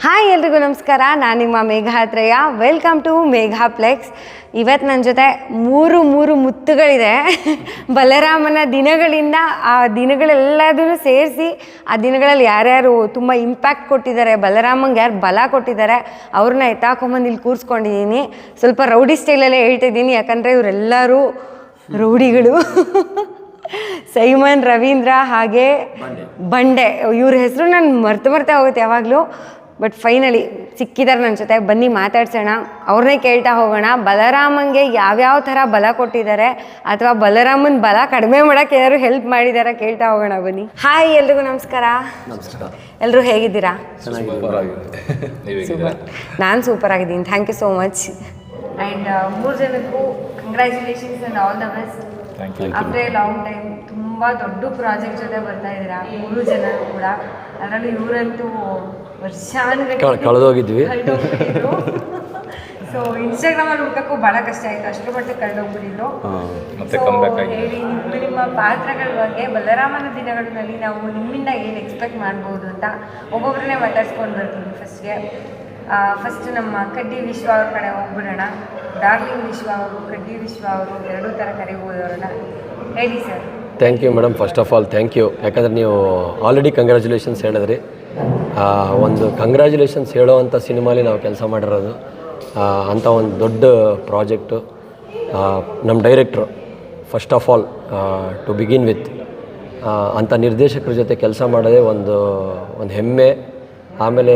Hi ಎಲ್ರಿಗೂ ನಮಸ್ಕಾರ. ನಾನು ನಿಮ್ಮ ಮೇಘಾತ್ರಯ. Welcome to ಮೇಘಾಪ್ಲೆಕ್ಸ್. ಇವತ್ತು ನನ್ನ ಜೊತೆ ಮೂರು ಮುತ್ತುಗಳಿದೆ. ಬಲರಾಮನ ದಿನಗಳಿಂದ ಆ ದಿನಗಳೆಲ್ಲದೂ ಸೇರಿಸಿ ಆ ದಿನಗಳಲ್ಲಿ ಯಾರ್ಯಾರು ತುಂಬ ಇಂಪ್ಯಾಕ್ಟ್ ಕೊಟ್ಟಿದ್ದಾರೆ, ಬಲರಾಮಂಗೆ ಯಾರು ಬಲ ಕೊಟ್ಟಿದ್ದಾರೆ ಅವ್ರನ್ನ ಎತ್ತಾಕೊಂಬಂದು ಇಲ್ಲಿ ಕೂರಿಸ್ಕೊಂಡಿದ್ದೀನಿ. ಸ್ವಲ್ಪ ರೌಡಿ ಸ್ಟೈಲಲ್ಲೇ ಹೇಳ್ತಿದ್ದೀನಿ, ಯಾಕಂದರೆ ಇವರೆಲ್ಲರೂ ರೌಡಿಗಳು. ಸೈಮನ್, ರವೀಂದ್ರ ಹಾಗೆ ಬಂಡೆ, ಇವ್ರ ಹೆಸರು ನಾನು ಮರ್ತೆ ಹೋಗುತ್ತೆ ಯಾವಾಗಲೂ. ಬಟ್ ಫೈನಲಿ ಸಿಕ್ಕಿದ್ದಾರೆ ನನ್ನ ಜೊತೆ. ಬನ್ನಿ ಮಾತಾಡ್ಸೋಣ, ಅವ್ರನ್ನೇ ಕೇಳ್ತಾ ಹೋಗೋಣ. ಬಲರಾಮಂಗೆ ಯಾವ್ಯಾವ ಥರ ಬಲ ಕೊಟ್ಟಿದ್ದಾರೆ ಅಥವಾ ಬಲರಾಮನ್ ಬಲ ಕಡಿಮೆ ಮಾಡೋಕ್ಕೆ ಯಾರು ಹೆಲ್ಪ್ ಮಾಡಿದ್ದಾರೆ ಕೇಳ್ತಾ ಹೋಗೋಣ. ಬನ್ನಿ. ಹಾಯ್ ಎಲ್ರಿಗೂ ನಮಸ್ಕಾರ. ಎಲ್ಲರೂ ಹೇಗಿದ್ದೀರಾ? ಸೂಪರ್. ನಾನು ಸೂಪರ್ ಆಗಿದ್ದೀನಿ. Thank you so much. And 3 ಜನಕ್ಕೂ congratulations and all the best. After a long time ತುಂಬ ದೊಡ್ಡ ಪ್ರಾಜೆಕ್ಟ್ ಜೊತೆ ಬರ್ತಾ ಇದ್ದೀರಾ 3 ಜನರು ಕೂಡ. ಅದರಲ್ಲೂ ಇವರಂತೂ ವರ್ಷಾನುಗಟ್ಟಲೆ ಕಳೆದೋಗಿದ್ವಿ. ಸೊ ಇನ್ಸ್ಟಾಗ್ರಾಮಲ್ಲಿ ಹುಡ್ಕಕ್ಕೂ ಭಾಳ ಕಷ್ಟ ಆಯಿತು, ಅಷ್ಟರ ಮಟ್ಟಿಗೆ ಕಳೆದೋಗ್ಬಿಟ್ಟಿದ್ರು. ಹೇಳಿ ನಿಮ್ಮ ಪಾತ್ರಗಳ ಬಗ್ಗೆ, ಬಲರಾಮನ ದಿನಗಳಲ್ಲಿ ನಾವು ನಿಮ್ಮಿಂದ ಏನು ಎಕ್ಸ್ಪೆಕ್ಟ್ ಮಾಡ್ಬೋದು ಅಂತ ಒಬ್ಬೊಬ್ಬರನ್ನೇ ಮಾತಾಡ್ಸ್ಕೊಂಡು ಬರ್ತೀನಿ. ಫಸ್ಟ್ ನಮ್ಮ ಕಡ್ಡಿ ವಿಶ್ವ ಅವ್ರ ಕಡೆ ಹೋಗ್ಬಿಡೋಣ. ಡಾರ್ಲಿಂಗ್ ವಿಶ್ವ ಅವರು, ಕಡ್ಡಿ ವಿಶ್ವ ಅವರು, ಎರಡೂ ಥರ ಕರಿಬೋದು ಅವ್ರನ್ನ. ಹೇಳಿ sir. Thank you madam. First of all thank you, ಯಾಕಂದರೆ ನೀವು ಆಲ್ರೆಡಿ ಕಂಗ್ರ್ಯಾಚುಲೇಷನ್ಸ್ ಹೇಳಿದ್ರಿ. ಒಂದು ಕಂಗ್ರ್ಯಾಚುಲೇಷನ್ಸ್ ಹೇಳೋವಂಥ ಸಿನಿಮಾಲಿ ನಾವು ಕೆಲಸ ಮಾಡಿರೋದು. ಅಂಥ ಒಂದು ದೊಡ್ಡ ಪ್ರಾಜೆಕ್ಟು. ನಮ್ಮ director first of all to begin with ಅಂಥ ನಿರ್ದೇಶಕರ ಜೊತೆ ಕೆಲಸ ಮಾಡೋದೇ ಒಂದು ಹೆಮ್ಮೆ. ಆಮೇಲೆ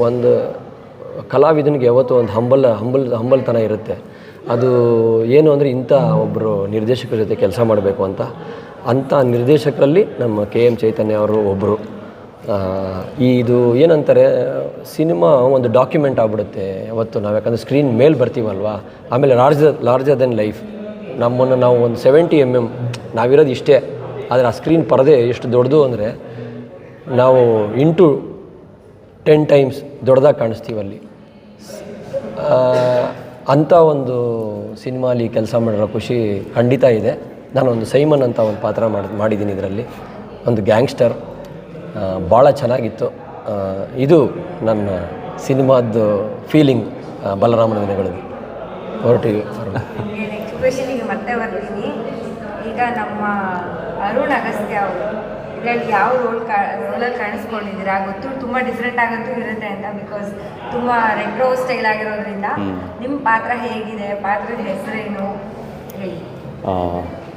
ಒಂದು ಕಲಾವಿದನಿಗೆ ಯಾವತ್ತೂ ಒಂದು ಹಂಬಲ್ತನ ಇರುತ್ತೆ. ಅದು ಏನು ಅಂದರೆ ಇಂಥ ಒಬ್ಬರು ನಿರ್ದೇಶಕರ ಜೊತೆ ಕೆಲಸ ಮಾಡಬೇಕು ಅಂಥ ನಿರ್ದೇಶಕರಲ್ಲಿ ನಮ್ಮ KM ಚೈತನ್ಯ ಅವರು ಒಬ್ಬರು. ಇದು ಏನಂತಾರೆ, ಸಿನಿಮಾ ಒಂದು ಡಾಕ್ಯುಮೆಂಟ್ ಆಗ್ಬಿಡುತ್ತೆ ಯಾವತ್ತು ನಾವು, ಯಾಕಂದರೆ ಸ್ಕ್ರೀನ್ ಮೇಲೆ ಬರ್ತೀವಲ್ವ. ಆಮೇಲೆ ಲಾರ್ಜರ್ ದೆನ್ ಲೈಫ್. ನಮ್ಮನ್ನು ನಾವು ಒಂದು 70 mm ನಾವಿರೋದು ಇಷ್ಟೇ, ಆದರೆ ಆ ಸ್ಕ್ರೀನ್ ಪರದೆ ಎಷ್ಟು ದೊಡ್ಡದು ಅಂದರೆ ನಾವು ಇಂಟು 10 times ದೊಡ್ಡದಾಗಿ ಕಾಣಿಸ್ತೀವಲ್ಲಿ. ಅಂಥ ಒಂದು ಸಿನಿಮಾಲಿ ಕೆಲಸ ಮಾಡಿರೋ ಖುಷಿ ಖಂಡಿತ ಇದೆ. ನಾನೊಂದು ಸೈಮನ್ ಅಂತ ಒಂದು ಪಾತ್ರ ಮಾಡಿದ್ದೀನಿ ಇದರಲ್ಲಿ, ಒಂದು ಗ್ಯಾಂಗ್ಸ್ಟರ್. ಭಾಳ ಚೆನ್ನಾಗಿತ್ತು. ಇದು ನನ್ನ ಸಿನಿಮಾದ ಫೀಲಿಂಗ್ ಬಲರಾಮನ ದಿನಗಳಲ್ಲಿ. ಹೊರಟಿವಿ. ನೆಕ್ಸ್ಟ್ ಕ್ವೆಶ್ಚನಿಗೆ ಮತ್ತೆ ಬರ್ತೀನಿ. ಈಗ ನಮ್ಮ ಅರುಣ್ ಅಗಸ್ತ್ಯ ಅವರು ಇದರಲ್ಲಿ ಯಾವ ರೋಲಲ್ಲಿ ಕಾಣಿಸ್ಕೊಂಡಿದ್ದೀರಾ? ಗೊತ್ತು ತುಂಬ ಡಿಫ್ರೆಂಟ್ ಆಗಂತೂ ಇರುತ್ತೆ ಅಂತ, ಬಿಕಾಸ್ ತುಂಬ ರೆಟ್ರೋ ಸ್ಟೈಲ್ ಆಗಿರೋದ್ರಿಂದ. ನಿಮ್ಮ ಪಾತ್ರ ಹೇಗಿದೆ, ಪಾತ್ರದ ಹೆಸರೇನು ಹೇಳಿ.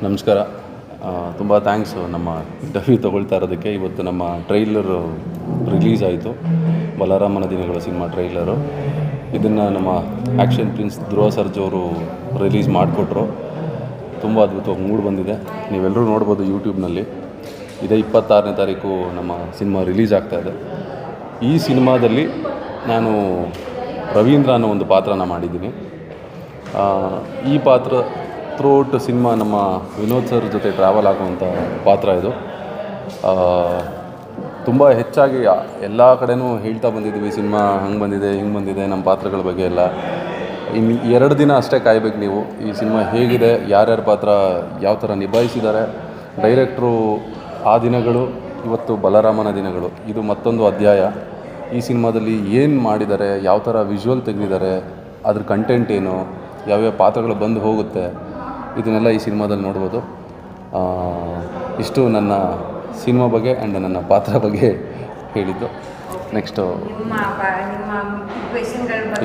ನಮಸ್ಕಾರ. ತುಂಬ ಥ್ಯಾಂಕ್ಸು ನಮ್ಮ ಇಂಟರ್ವ್ಯೂ ತೊಗೊಳ್ತಾ ಇರೋದಕ್ಕೆ. ಇವತ್ತು ನಮ್ಮ ಟ್ರೈಲರು ರಿಲೀಸ್ ಆಯಿತು, ಬಲರಾಮನ ದಿನಗಳ ಸಿನಿಮಾ ಟ್ರೈಲರು. ಇದನ್ನು ನಮ್ಮ ಆ್ಯಕ್ಷನ್ ಪ್ರಿನ್ಸ್ ಧ್ರುವ ಸರ್ಜ್ ಅವರು ರಿಲೀಸ್ ಮಾಡಿಕೊಟ್ರು. ತುಂಬ ಅದ್ಭುತವಾಗಿ ಮೂಡ್ ಬಂದಿದೆ. ನೀವೆಲ್ಲರೂ ನೋಡ್ಬೋದು ಯೂಟ್ಯೂಬ್ನಲ್ಲಿ. ಇದೇ 26ನೇ ತಾರೀಕು ನಮ್ಮ ಸಿನಿಮಾ ರಿಲೀಸ್ ಆಗ್ತಾಯಿದೆ. ಈ ಸಿನಿಮಾದಲ್ಲಿ ನಾನು ರವೀಂದ್ರ ಅನ್ನೋ ಒಂದು ಪಾತ್ರನ ಮಾಡಿದ್ದೀನಿ. ಈ ಪಾತ್ರ ಥ್ರೂಔಟ್ ಸಿನಿಮಾ ನಮ್ಮ ವಿನೋದ್ ಸರ್ ಜೊತೆ ಟ್ರಾವೆಲ್ ಆಗುವಂಥ ಪಾತ್ರ ಇದು. ತುಂಬ ಹೆಚ್ಚಾಗಿ ಎಲ್ಲ ಕಡೆನೂ ಹೇಳ್ತಾ ಬಂದಿದ್ದೀವಿ, ಸಿನಿಮಾ ಹಂಗೆ ಬಂದಿದೆ, ಹಿಂಗೆ ಬಂದಿದೆ, ನಮ್ಮ ಪಾತ್ರಗಳ ಬಗ್ಗೆ ಎಲ್ಲ. ಇನ್ನು 2 ದಿನ ಅಷ್ಟೇ ಕಾಯ್ಬೇಕು ನೀವು. ಈ ಸಿನಿಮಾ ಹೇಗಿದೆ, ಯಾರ್ಯಾರ ಪಾತ್ರ ಯಾವ ಥರ ನಿಭಾಯಿಸಿದ್ದಾರೆ ಡೈರೆಕ್ಟ್ರು. ಆ ದಿನಗಳು, ಇವತ್ತು ಬಲರಾಮನ ದಿನಗಳು, ಇದು ಮತ್ತೊಂದು ಅಧ್ಯಾಯ. ಈ ಸಿನಿಮಾದಲ್ಲಿ ಏನು ಮಾಡಿದ್ದಾರೆ, ಯಾವ ಥರ ವಿಜುವಲ್ ತೆಗೆದಿದ್ದಾರೆ, ಅದ್ರ ಕಂಟೆಂಟ್ ಏನು, ಯಾವ್ಯಾವ ಪಾತ್ರಗಳು ಬಂದು ಹೋಗುತ್ತೆ, ಇದನ್ನೆಲ್ಲ ಈ ಸಿನಿಮಾದಲ್ಲಿ ನೋಡ್ಬೋದು. ಇಷ್ಟು ನನ್ನ ಸಿನಿಮಾ ಬಗ್ಗೆ ಆ್ಯಂಡ್ ನನ್ನ ಪಾತ್ರ ಬಗ್ಗೆ ಹೇಳಿದ್ದು. ನೆಕ್ಸ್ಟು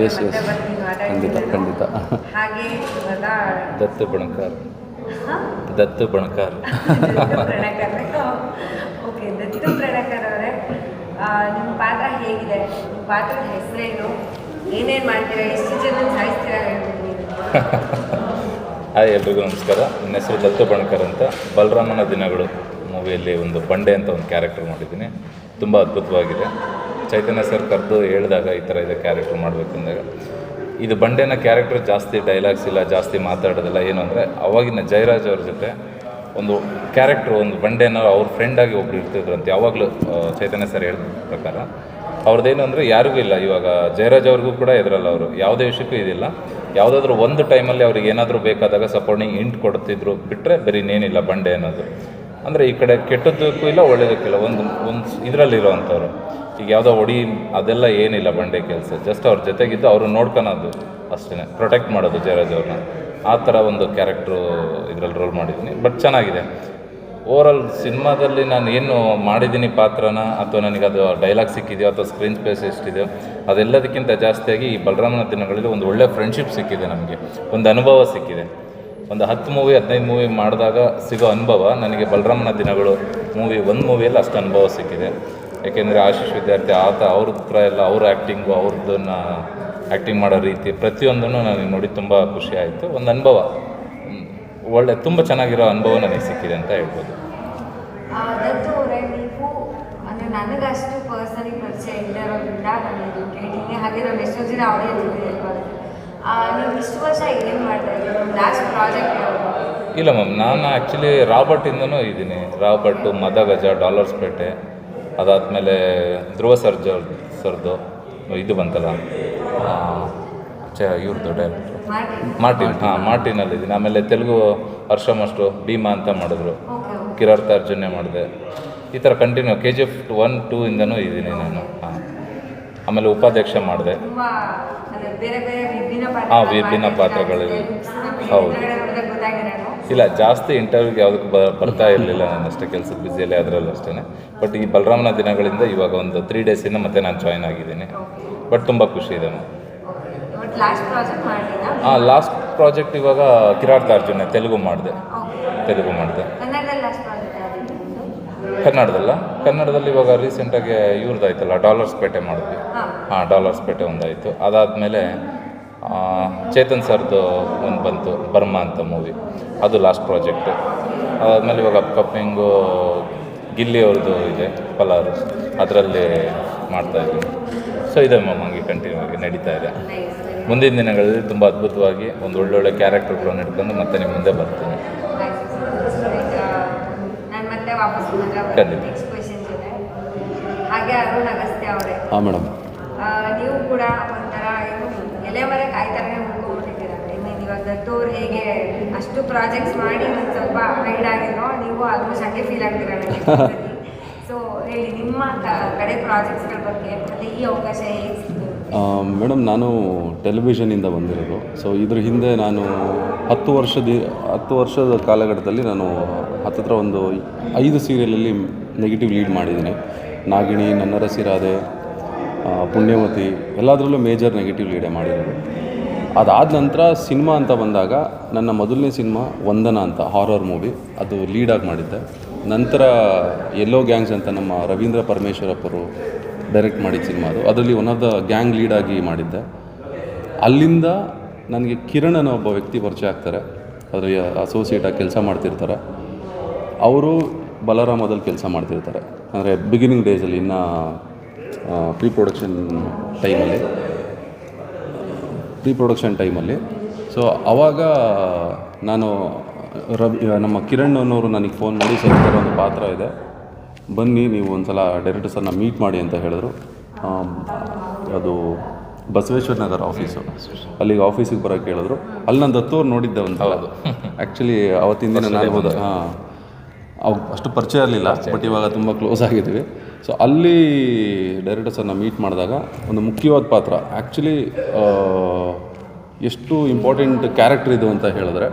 ಎಸ್ ಖಂಡಿತ. ದತ್ತು ಬಣಕಾರ್. ಓಕೆ, ದತ್ತು ಪ್ರಣಕರ್ ಅವರೇ, ನಿಮ್ಮ ಪಾತ್ರ ಹೇಗಿದೆ, ನಿಮ್ಮ ಪಾತ್ರದ ಹೆಸರೇನು, ಏನೇನು ಮಾಡ್ತೀರಾ, ಎಷ್ಟು ಜನ ಸಾಯಿಸ್ತೀರಾ ಹೇಳ್ಬಿಡಿ. ಹಾಯ್ ಎಲ್ರಿಗೂ ನಮಸ್ಕಾರ. ನನ್ನ ಹೆಸರು ದತ್ತು ಬಣಕರ್ ಅಂತ. ಬಲರಾಮನ ದಿನಗಳು ಮೂವಿಯಲ್ಲಿ ಒಂದು ಬಂಡೆ ಅಂತ ಒಂದು ಕ್ಯಾರೆಕ್ಟರ್ ಮಾಡಿದ್ದೀನಿ. ತುಂಬ ಅದ್ಭುತವಾಗಿದೆ. ಚೈತನ್ಯ ಸರ್ ಕರೆದು ಹೇಳಿದಾಗ ಈ ಥರ ಇದೆ ಕ್ಯಾರೆಕ್ಟರ್ ಮಾಡಬೇಕಂದಾಗ, ಇದು ಬಂಡೆನ ಕ್ಯಾರೆಕ್ಟರ್ ಜಾಸ್ತಿ ಡೈಲಾಗ್ಸ್ ಇಲ್ಲ, ಜಾಸ್ತಿ ಮಾತಾಡೋದಿಲ್ಲ. ಏನು ಅಂದರೆ ಅವಾಗಿನ ಜಯರಾಜ್ ಅವ್ರ ಜೊತೆ ಒಂದು ಕ್ಯಾರೆಕ್ಟ್ರು, ಒಂದು ಬಂಡೆನ ಅವ್ರ ಫ್ರೆಂಡಾಗಿ ಒಬ್ರು ಇರ್ತಿದ್ರು ಅಂತ ಯಾವಾಗಲೂ ಚೈತನ್ಯ ಸರ್ ಹೇಳಿದ ಪ್ರಕಾರ. ಅವ್ರದ್ದೇನು ಅಂದರೆ ಯಾರಿಗೂ ಇಲ್ಲ, ಇವಾಗ ಜಯರಾಜ್ ಅವ್ರಿಗೂ ಕೂಡ ಎದುರಲ್ಲ, ಅವರು ಯಾವುದೇ ವಿಷಯಕ್ಕೂ ಇದಿಲ್ಲ. ಯಾವುದಾದ್ರೂ ಒಂದು ಟೈಮಲ್ಲಿ ಅವ್ರಿಗೆ ಏನಾದರೂ ಬೇಕಾದಾಗ ಸಪೋರ್ಟಿಂಗ್ ಇಂಟ್ ಕೊಡ್ತಿದ್ರು ಬಿಟ್ಟರೆ ಬೇರೆ ಇನ್ನೇನಿಲ್ಲ ಬಂಡೆ ಅನ್ನೋದು. ಅಂದರೆ ಈ ಕಡೆ ಕೆಟ್ಟದ್ದಕ್ಕೂ ಇಲ್ಲ, ಒಳ್ಳೆಯದಕ್ಕಿಲ್ಲ, ಒಂದು ಇದರಲ್ಲಿರೋವಂಥವ್ರು. ಈಗ ಯಾವುದೋ ಅದೆಲ್ಲ ಏನಿಲ್ಲ ಬಂಡೆ ಕೆಲಸ, ಜಸ್ಟ್ ಅವ್ರ ಜೊತೆಗಿದ್ದು ಅವರು ನೋಡ್ಕೊಳೋದು ಅಷ್ಟೇ, ಪ್ರೊಟೆಕ್ಟ್ ಮಾಡೋದು ಜಯರಾಜ್ ಅವ್ರನ್ನ. ಆ ಥರ ಒಂದು ಕ್ಯಾರೆಕ್ಟ್ರು ಇದರಲ್ಲಿ ರೋಲ್ ಮಾಡಿದ್ದೀನಿ. ಬಟ್ ಚೆನ್ನಾಗಿದೆ. ಓವರಾಲ್ ಸಿನಿಮಾದಲ್ಲಿ ನಾನು ಏನು ಮಾಡಿದ್ದೀನಿ ಪಾತ್ರನ, ಅಥವಾ ನನಗದು ಡೈಲಾಗ್ ಸಿಕ್ಕಿದೆಯೋ ಅಥವಾ ಸ್ಕ್ರೀನ್ ಸ್ಪೇಸ್ ಎಷ್ಟಿದೆಯೋ, ಅದೆಲ್ಲದಕ್ಕಿಂತ ಜಾಸ್ತಿಯಾಗಿ ಈ ಬಲರಾಮನ ದಿನಗಳಲ್ಲಿ ಒಂದು ಒಳ್ಳೆ ಫ್ರೆಂಡ್ಶಿಪ್ ಸಿಕ್ಕಿದೆ ನಮಗೆ, ಒಂದು ಅನುಭವ ಸಿಕ್ಕಿದೆ. ಒಂದು 10 ಮೂವಿ 15 ಮೂವಿ ಮಾಡಿದಾಗ ಸಿಗೋ ಅನುಭವ ನನಗೆ ಬಲರಾಮನ ದಿನಗಳು ಒಂದು ಮೂವಿಯಲ್ಲಿ ಅಷ್ಟು ಅನುಭವ ಸಿಕ್ಕಿದೆ. ಯಾಕೆಂದರೆ ಆಶೀಶ್ ವಿದ್ಯಾರ್ಥಿ ಅವ್ರ ಹತ್ರ ಎಲ್ಲ ಅವ್ರ ಆ್ಯಕ್ಟಿಂಗು, ಅವ್ರದ್ದನ್ನು ಆ್ಯಕ್ಟಿಂಗ್ ಮಾಡೋ ರೀತಿ ಪ್ರತಿಯೊಂದನ್ನು ನನಗೆ ನೋಡಿ ತುಂಬ ಖುಷಿ ಆಯಿತು. ಒಂದು ಅನುಭವ ಒಳ್ಳೆ ತುಂಬ ಚೆನ್ನಾಗಿರೋ ಅನುಭವ ನನಗೆ ಸಿಕ್ಕಿದೆ ಅಂತ ಹೇಳ್ಬೋದು. ದತ್ತು ಅವರೇ, ನೀವು ಅಂದರೆ ನನಗಷ್ಟು ಪರ್ಸನಲಿ ಪರಿಚಯ ಇಲ್ಲದೆ ಇರೋದ್ರಿಂದ ನಾನು ಇದು ಕೇಳ್ತೀನಿ. ಹಾಗೆ ನಾನು ಎಷ್ಟೋ ಜನ ಆಡಿಯನ್ಸ್ ಹೇಳ್ಬೋದು, ನೀವು ಇಷ್ಟು ವರ್ಷ ಏನು ಮಾಡ್ತಾ ಇದ್ದೀರಿ? ಲಾಸ್ಟ್ ಪ್ರಾಜೆಕ್ಟ್ ಯಾವುದು? ಇಲ್ಲ ಮ್ಯಾಮ್, ನಾನು ಆ್ಯಕ್ಚುಲಿ ರಾಬರ್ಟಿಂದನೂ ಇದ್ದೀನಿ. ರಾಬರ್ಟು, ಮದಗಜ, ಡಾಲರ್ಸ್ಪೇಟೆ, ಅದಾದಮೇಲೆ ಧ್ರುವ ಸರ್ದು ಇದು ಬಂತಲ್ಲ, ಇವ್ರದ್ದು ಡೈರೆಕ್ಟ್ರು ಮಾರ್ಟಿನಲ್ಲಿದ್ದೀನಿ. ಆಮೇಲೆ ತೆಲುಗು ಹರ್ಷಮಷ್ಟು ಭೀಮಾ ಅಂತ ಮಾಡಿದ್ರು, ಕಿರಾರ್ತಾರ್ಜುನ್ಯ ಮಾಡಿದೆ. ಈ ಥರ ಕಂಟಿನ್ಯೂ KGF 1, 2 ಇಂದನೂ ಇದ್ದೀನಿ ನಾನು. ಆಮೇಲೆ ಉಪಾಧ್ಯಕ್ಷ ಮಾಡಿದೆ. ವಿಭಿನ್ನ ಪಾತ್ರಗಳಲ್ಲಿ. ಹೌದು. ಇಲ್ಲ, ಜಾಸ್ತಿ ಇಂಟರ್ವ್ಯೂಗೆ ಯಾವುದಕ್ಕೂ ಬರ್ತಾ ಇರಲಿಲ್ಲ, ನಾನು ಅಷ್ಟೇ ಕೆಲಸದ ಬ್ಯುಸಿಯಲ್ಲಿ ಅದರಲ್ಲೂ ಅಷ್ಟೇ. ಬಟ್ ಈ ಬಲರಾಮನ ದಿನಗಳಿಂದ ಇವಾಗ ಒಂದು 3 ಡೇಸಿಂದ ಮತ್ತೆ ನಾನು ಜಾಯ್ನ್ ಆಗಿದ್ದೀನಿ. ಬಟ್ ತುಂಬ ಖುಷಿ ಇದೆ ಮ್ಯಾಮ್. ಲಾಸ್ಟ್ ಪ್ರಾಜೆಕ್ಟ್ ಇವಾಗ ಕಿರಾರ್ತಾರ್ಜುನ್ಯ ತೆಲುಗು ಮಾಡಿದೆ. ಕನ್ನಡದಲ್ಲಿ ಇವಾಗ ರೀಸೆಂಟಾಗಿ ಇವ್ರದ್ದಾಯ್ತಲ್ಲ, ಡಾಲರ್ಸ್ಪೇಟೆ ಮಾಡಿದ್ವಿ. ಡಾಲರ್ಸ್ಪೇಟೆ ಒಂದಾಯಿತು. ಅದಾದಮೇಲೆ ಚೇತನ್ ಸರ್ದು ಒಂದು ಬಂತು, ಬರ್ಮಾ ಅಂತ ಮೂವಿ, ಅದು ಲಾಸ್ಟ್ ಪ್ರಾಜೆಕ್ಟು. ಅದಾದಮೇಲೆ ಇವಾಗ ಅಪ್ಕಪ್ಪಿಂಗು ಗಿಲ್ಲಿ ಅವ್ರದ್ದು ಇದೆ, ಪಲಾರು, ಅದರಲ್ಲಿ ಮಾಡ್ತಾಯಿದ್ದೀನಿ. ಸೊ ಇದೆ ಮ್ಯಾಮ್, ಹಂಗೆ ಕಂಟಿನ್ಯೂ ಆಗಿ ನಡೀತಾ ಇದೆ. ಮುಂದಿನ ದಿನಗಳಲ್ಲಿ ತುಂಬ ಅದ್ಭುತವಾಗಿ ಒಂದು ಒಳ್ಳೊಳ್ಳೆ ಕ್ಯಾರೆಕ್ಟರ್ಗಳನ್ನು ಹಿಡ್ಕೊಂಡು ಮತ್ತೆ ನಿಮ್ಮ ಮುಂದೆ ಬರ್ತೀನಿ. ಹಾಗೆ ಅರುಣ್ ಅಗಸ್ತ್ಯ ಅವರೇ, ಹಾಂ ಮೇಡಮ್, ನೀವು ಕೂಡ ಒಂಥರ ಏನು ಎಲೆ ಮರ ಕಾಯಿ ಥರನೇ ಹುಡ್ಕೊಂಡ್ಬಿಟ್ಟಿದ್ದೀರ. ಇವಾಗ ದತ್ತು ಅವ್ರು ಹೇಗೆ ಅಷ್ಟು ಪ್ರಾಜೆಕ್ಟ್ಸ್ ಮಾಡಿ ಒಂದು ಸ್ವಲ್ಪ ಹೈಡ್ ಆಗಿರೋ, ನೀವು ಆಲ್ಮೋಸ್ಟ್ ಹಂಗೆ ಫೀಲ್ ಆಗ್ತೀರ ನನಗೆ. ಸೊ ಹೇಳಿ ನಿಮ್ಮ ಕಡೆ ಪ್ರಾಜೆಕ್ಟ್ಸ್ಗಳ ಬಗ್ಗೆ, ಮತ್ತು ಈ ಅವಕಾಶ ಹೇಗೆ ಸಿಗ್ತದೆ? ಮೇಡಮ್, ನಾನು ಟೆಲಿವಿಷನಿಂದ ಬಂದಿರೋದು. ಸೊ ಇದ್ರ ಹಿಂದೆ ನಾನು 10 ವರ್ಷದ ಕಾಲಘಟ್ಟದಲ್ಲಿ ನಾನು ಹತ್ತತ್ರ ಒಂದು 5 ಸೀರಿಯಲಲ್ಲಿ ನೆಗೆಟಿವ್ ಲೀಡ್ ಮಾಡಿದ್ದೀನಿ. ನಾಗಿಣಿ, ನನ್ನ ರಸಿರಾಧೆ, ಪುಣ್ಯವತಿ, ಎಲ್ಲದರಲ್ಲೂ ಮೇಜರ್ ನೆಗೆಟಿವ್ ಲೀಡೇ ಮಾಡಿರೋದು. ಅದಾದ ನಂತರ ಸಿನಿಮಾ ಅಂತ ಬಂದಾಗ ನನ್ನ ಮೊದಲನೇ ಸಿನಿಮಾ ವಂದನ ಅಂತ ಹಾರರ್ ಮೂವಿ, ಅದು ಲೀಡಾಗಿ ಮಾಡಿದ್ದೆ. ನಂತರ ಯೆಲ್ಲೋ ಗ್ಯಾಂಗ್ಸ್ ಅಂತ ನಮ್ಮ ರವೀಂದ್ರ ಪರಮೇಶ್ವರಪ್ಪರು ಡೈರೆಕ್ಟ್ ಮಾಡಿದ ಸಿನಿಮಾ, ಅದರಲ್ಲಿ ಒನ್ ಆಫ್ ದ ಗ್ಯಾಂಗ್ ಲೀಡಾಗಿ ಮಾಡಿದ್ದೆ. ಅಲ್ಲಿಂದ ನನಗೆ ಕಿರಣ್ ಅನ್ನೋ ಒಬ್ಬ ವ್ಯಕ್ತಿ ಪರಿಚಯ ಆಗ್ತಾರೆ, ಅದರಲ್ಲಿ ಅಸೋಸಿಯೇಟಾಗಿ ಕೆಲಸ ಮಾಡ್ತಿರ್ತಾರೆ. ಅವರು ಬಲರಾಮದಲ್ಲಿ ಕೆಲಸ ಮಾಡ್ತಿರ್ತಾರೆ, ಅಂದರೆ ಬಿಗಿನಿಂಗ್ ಡೇಸಲ್ಲಿ, ಇನ್ನು ಪ್ರೀ ಪ್ರೊಡಕ್ಷನ್ ಟೈಮಲ್ಲಿ. ಸೊ ಆವಾಗ ನಾನು ನಮ್ಮ ಕಿರಣ್ ಅನ್ನೋರು ನನಗೆ ಫೋನ್ ಮಾಡಿ, ಸರ್ ಈ ಥರ ಒಂದು ಪಾತ್ರ ಇದೆ, ಬನ್ನಿ ನೀವು ಒಂದು ಸಲ ಡೈರೆಕ್ಟರ್ ಸರ್ನ ಮೀಟ್ ಮಾಡಿ ಅಂತ ಹೇಳಿದ್ರು. ಅದು ಬಸವೇಶ್ವರ ನಗರ ಆಫೀಸು, ಅಲ್ಲಿಗೆ ಆಫೀಸಿಗೆ ಬರೋಕ್ಕೆ ಹೇಳಿದ್ರು. ಅಲ್ಲಿ ನಾನು ದತ್ತವ್ರು ನೋಡಿದ್ದೆ ಒಂದು ಸಲ. ಆ್ಯಕ್ಚುಲಿ ಅವತ್ತಿನ ದಿನ ನಾನು ಹೋದ, ಅಷ್ಟು ಪರಿಚಯ ಇರಲಿಲ್ಲ, ಬಟ್ ಇವಾಗ ತುಂಬ ಕ್ಲೋಸ್ ಆಗಿದ್ದೀವಿ. ಸೊ ಅಲ್ಲಿ ಡೈರೆಕ್ಟರ್ ಸರ್ನ ಮೀಟ್ ಮಾಡಿದಾಗ ಒಂದು ಮುಖ್ಯವಾದ ಪಾತ್ರ, ಆ್ಯಕ್ಚುಲಿ ಎಷ್ಟು ಇಂಪಾರ್ಟೆಂಟ್ ಕ್ಯಾರೆಕ್ಟರ್ ಇದು ಅಂತ ಹೇಳಿದ್ರೆ,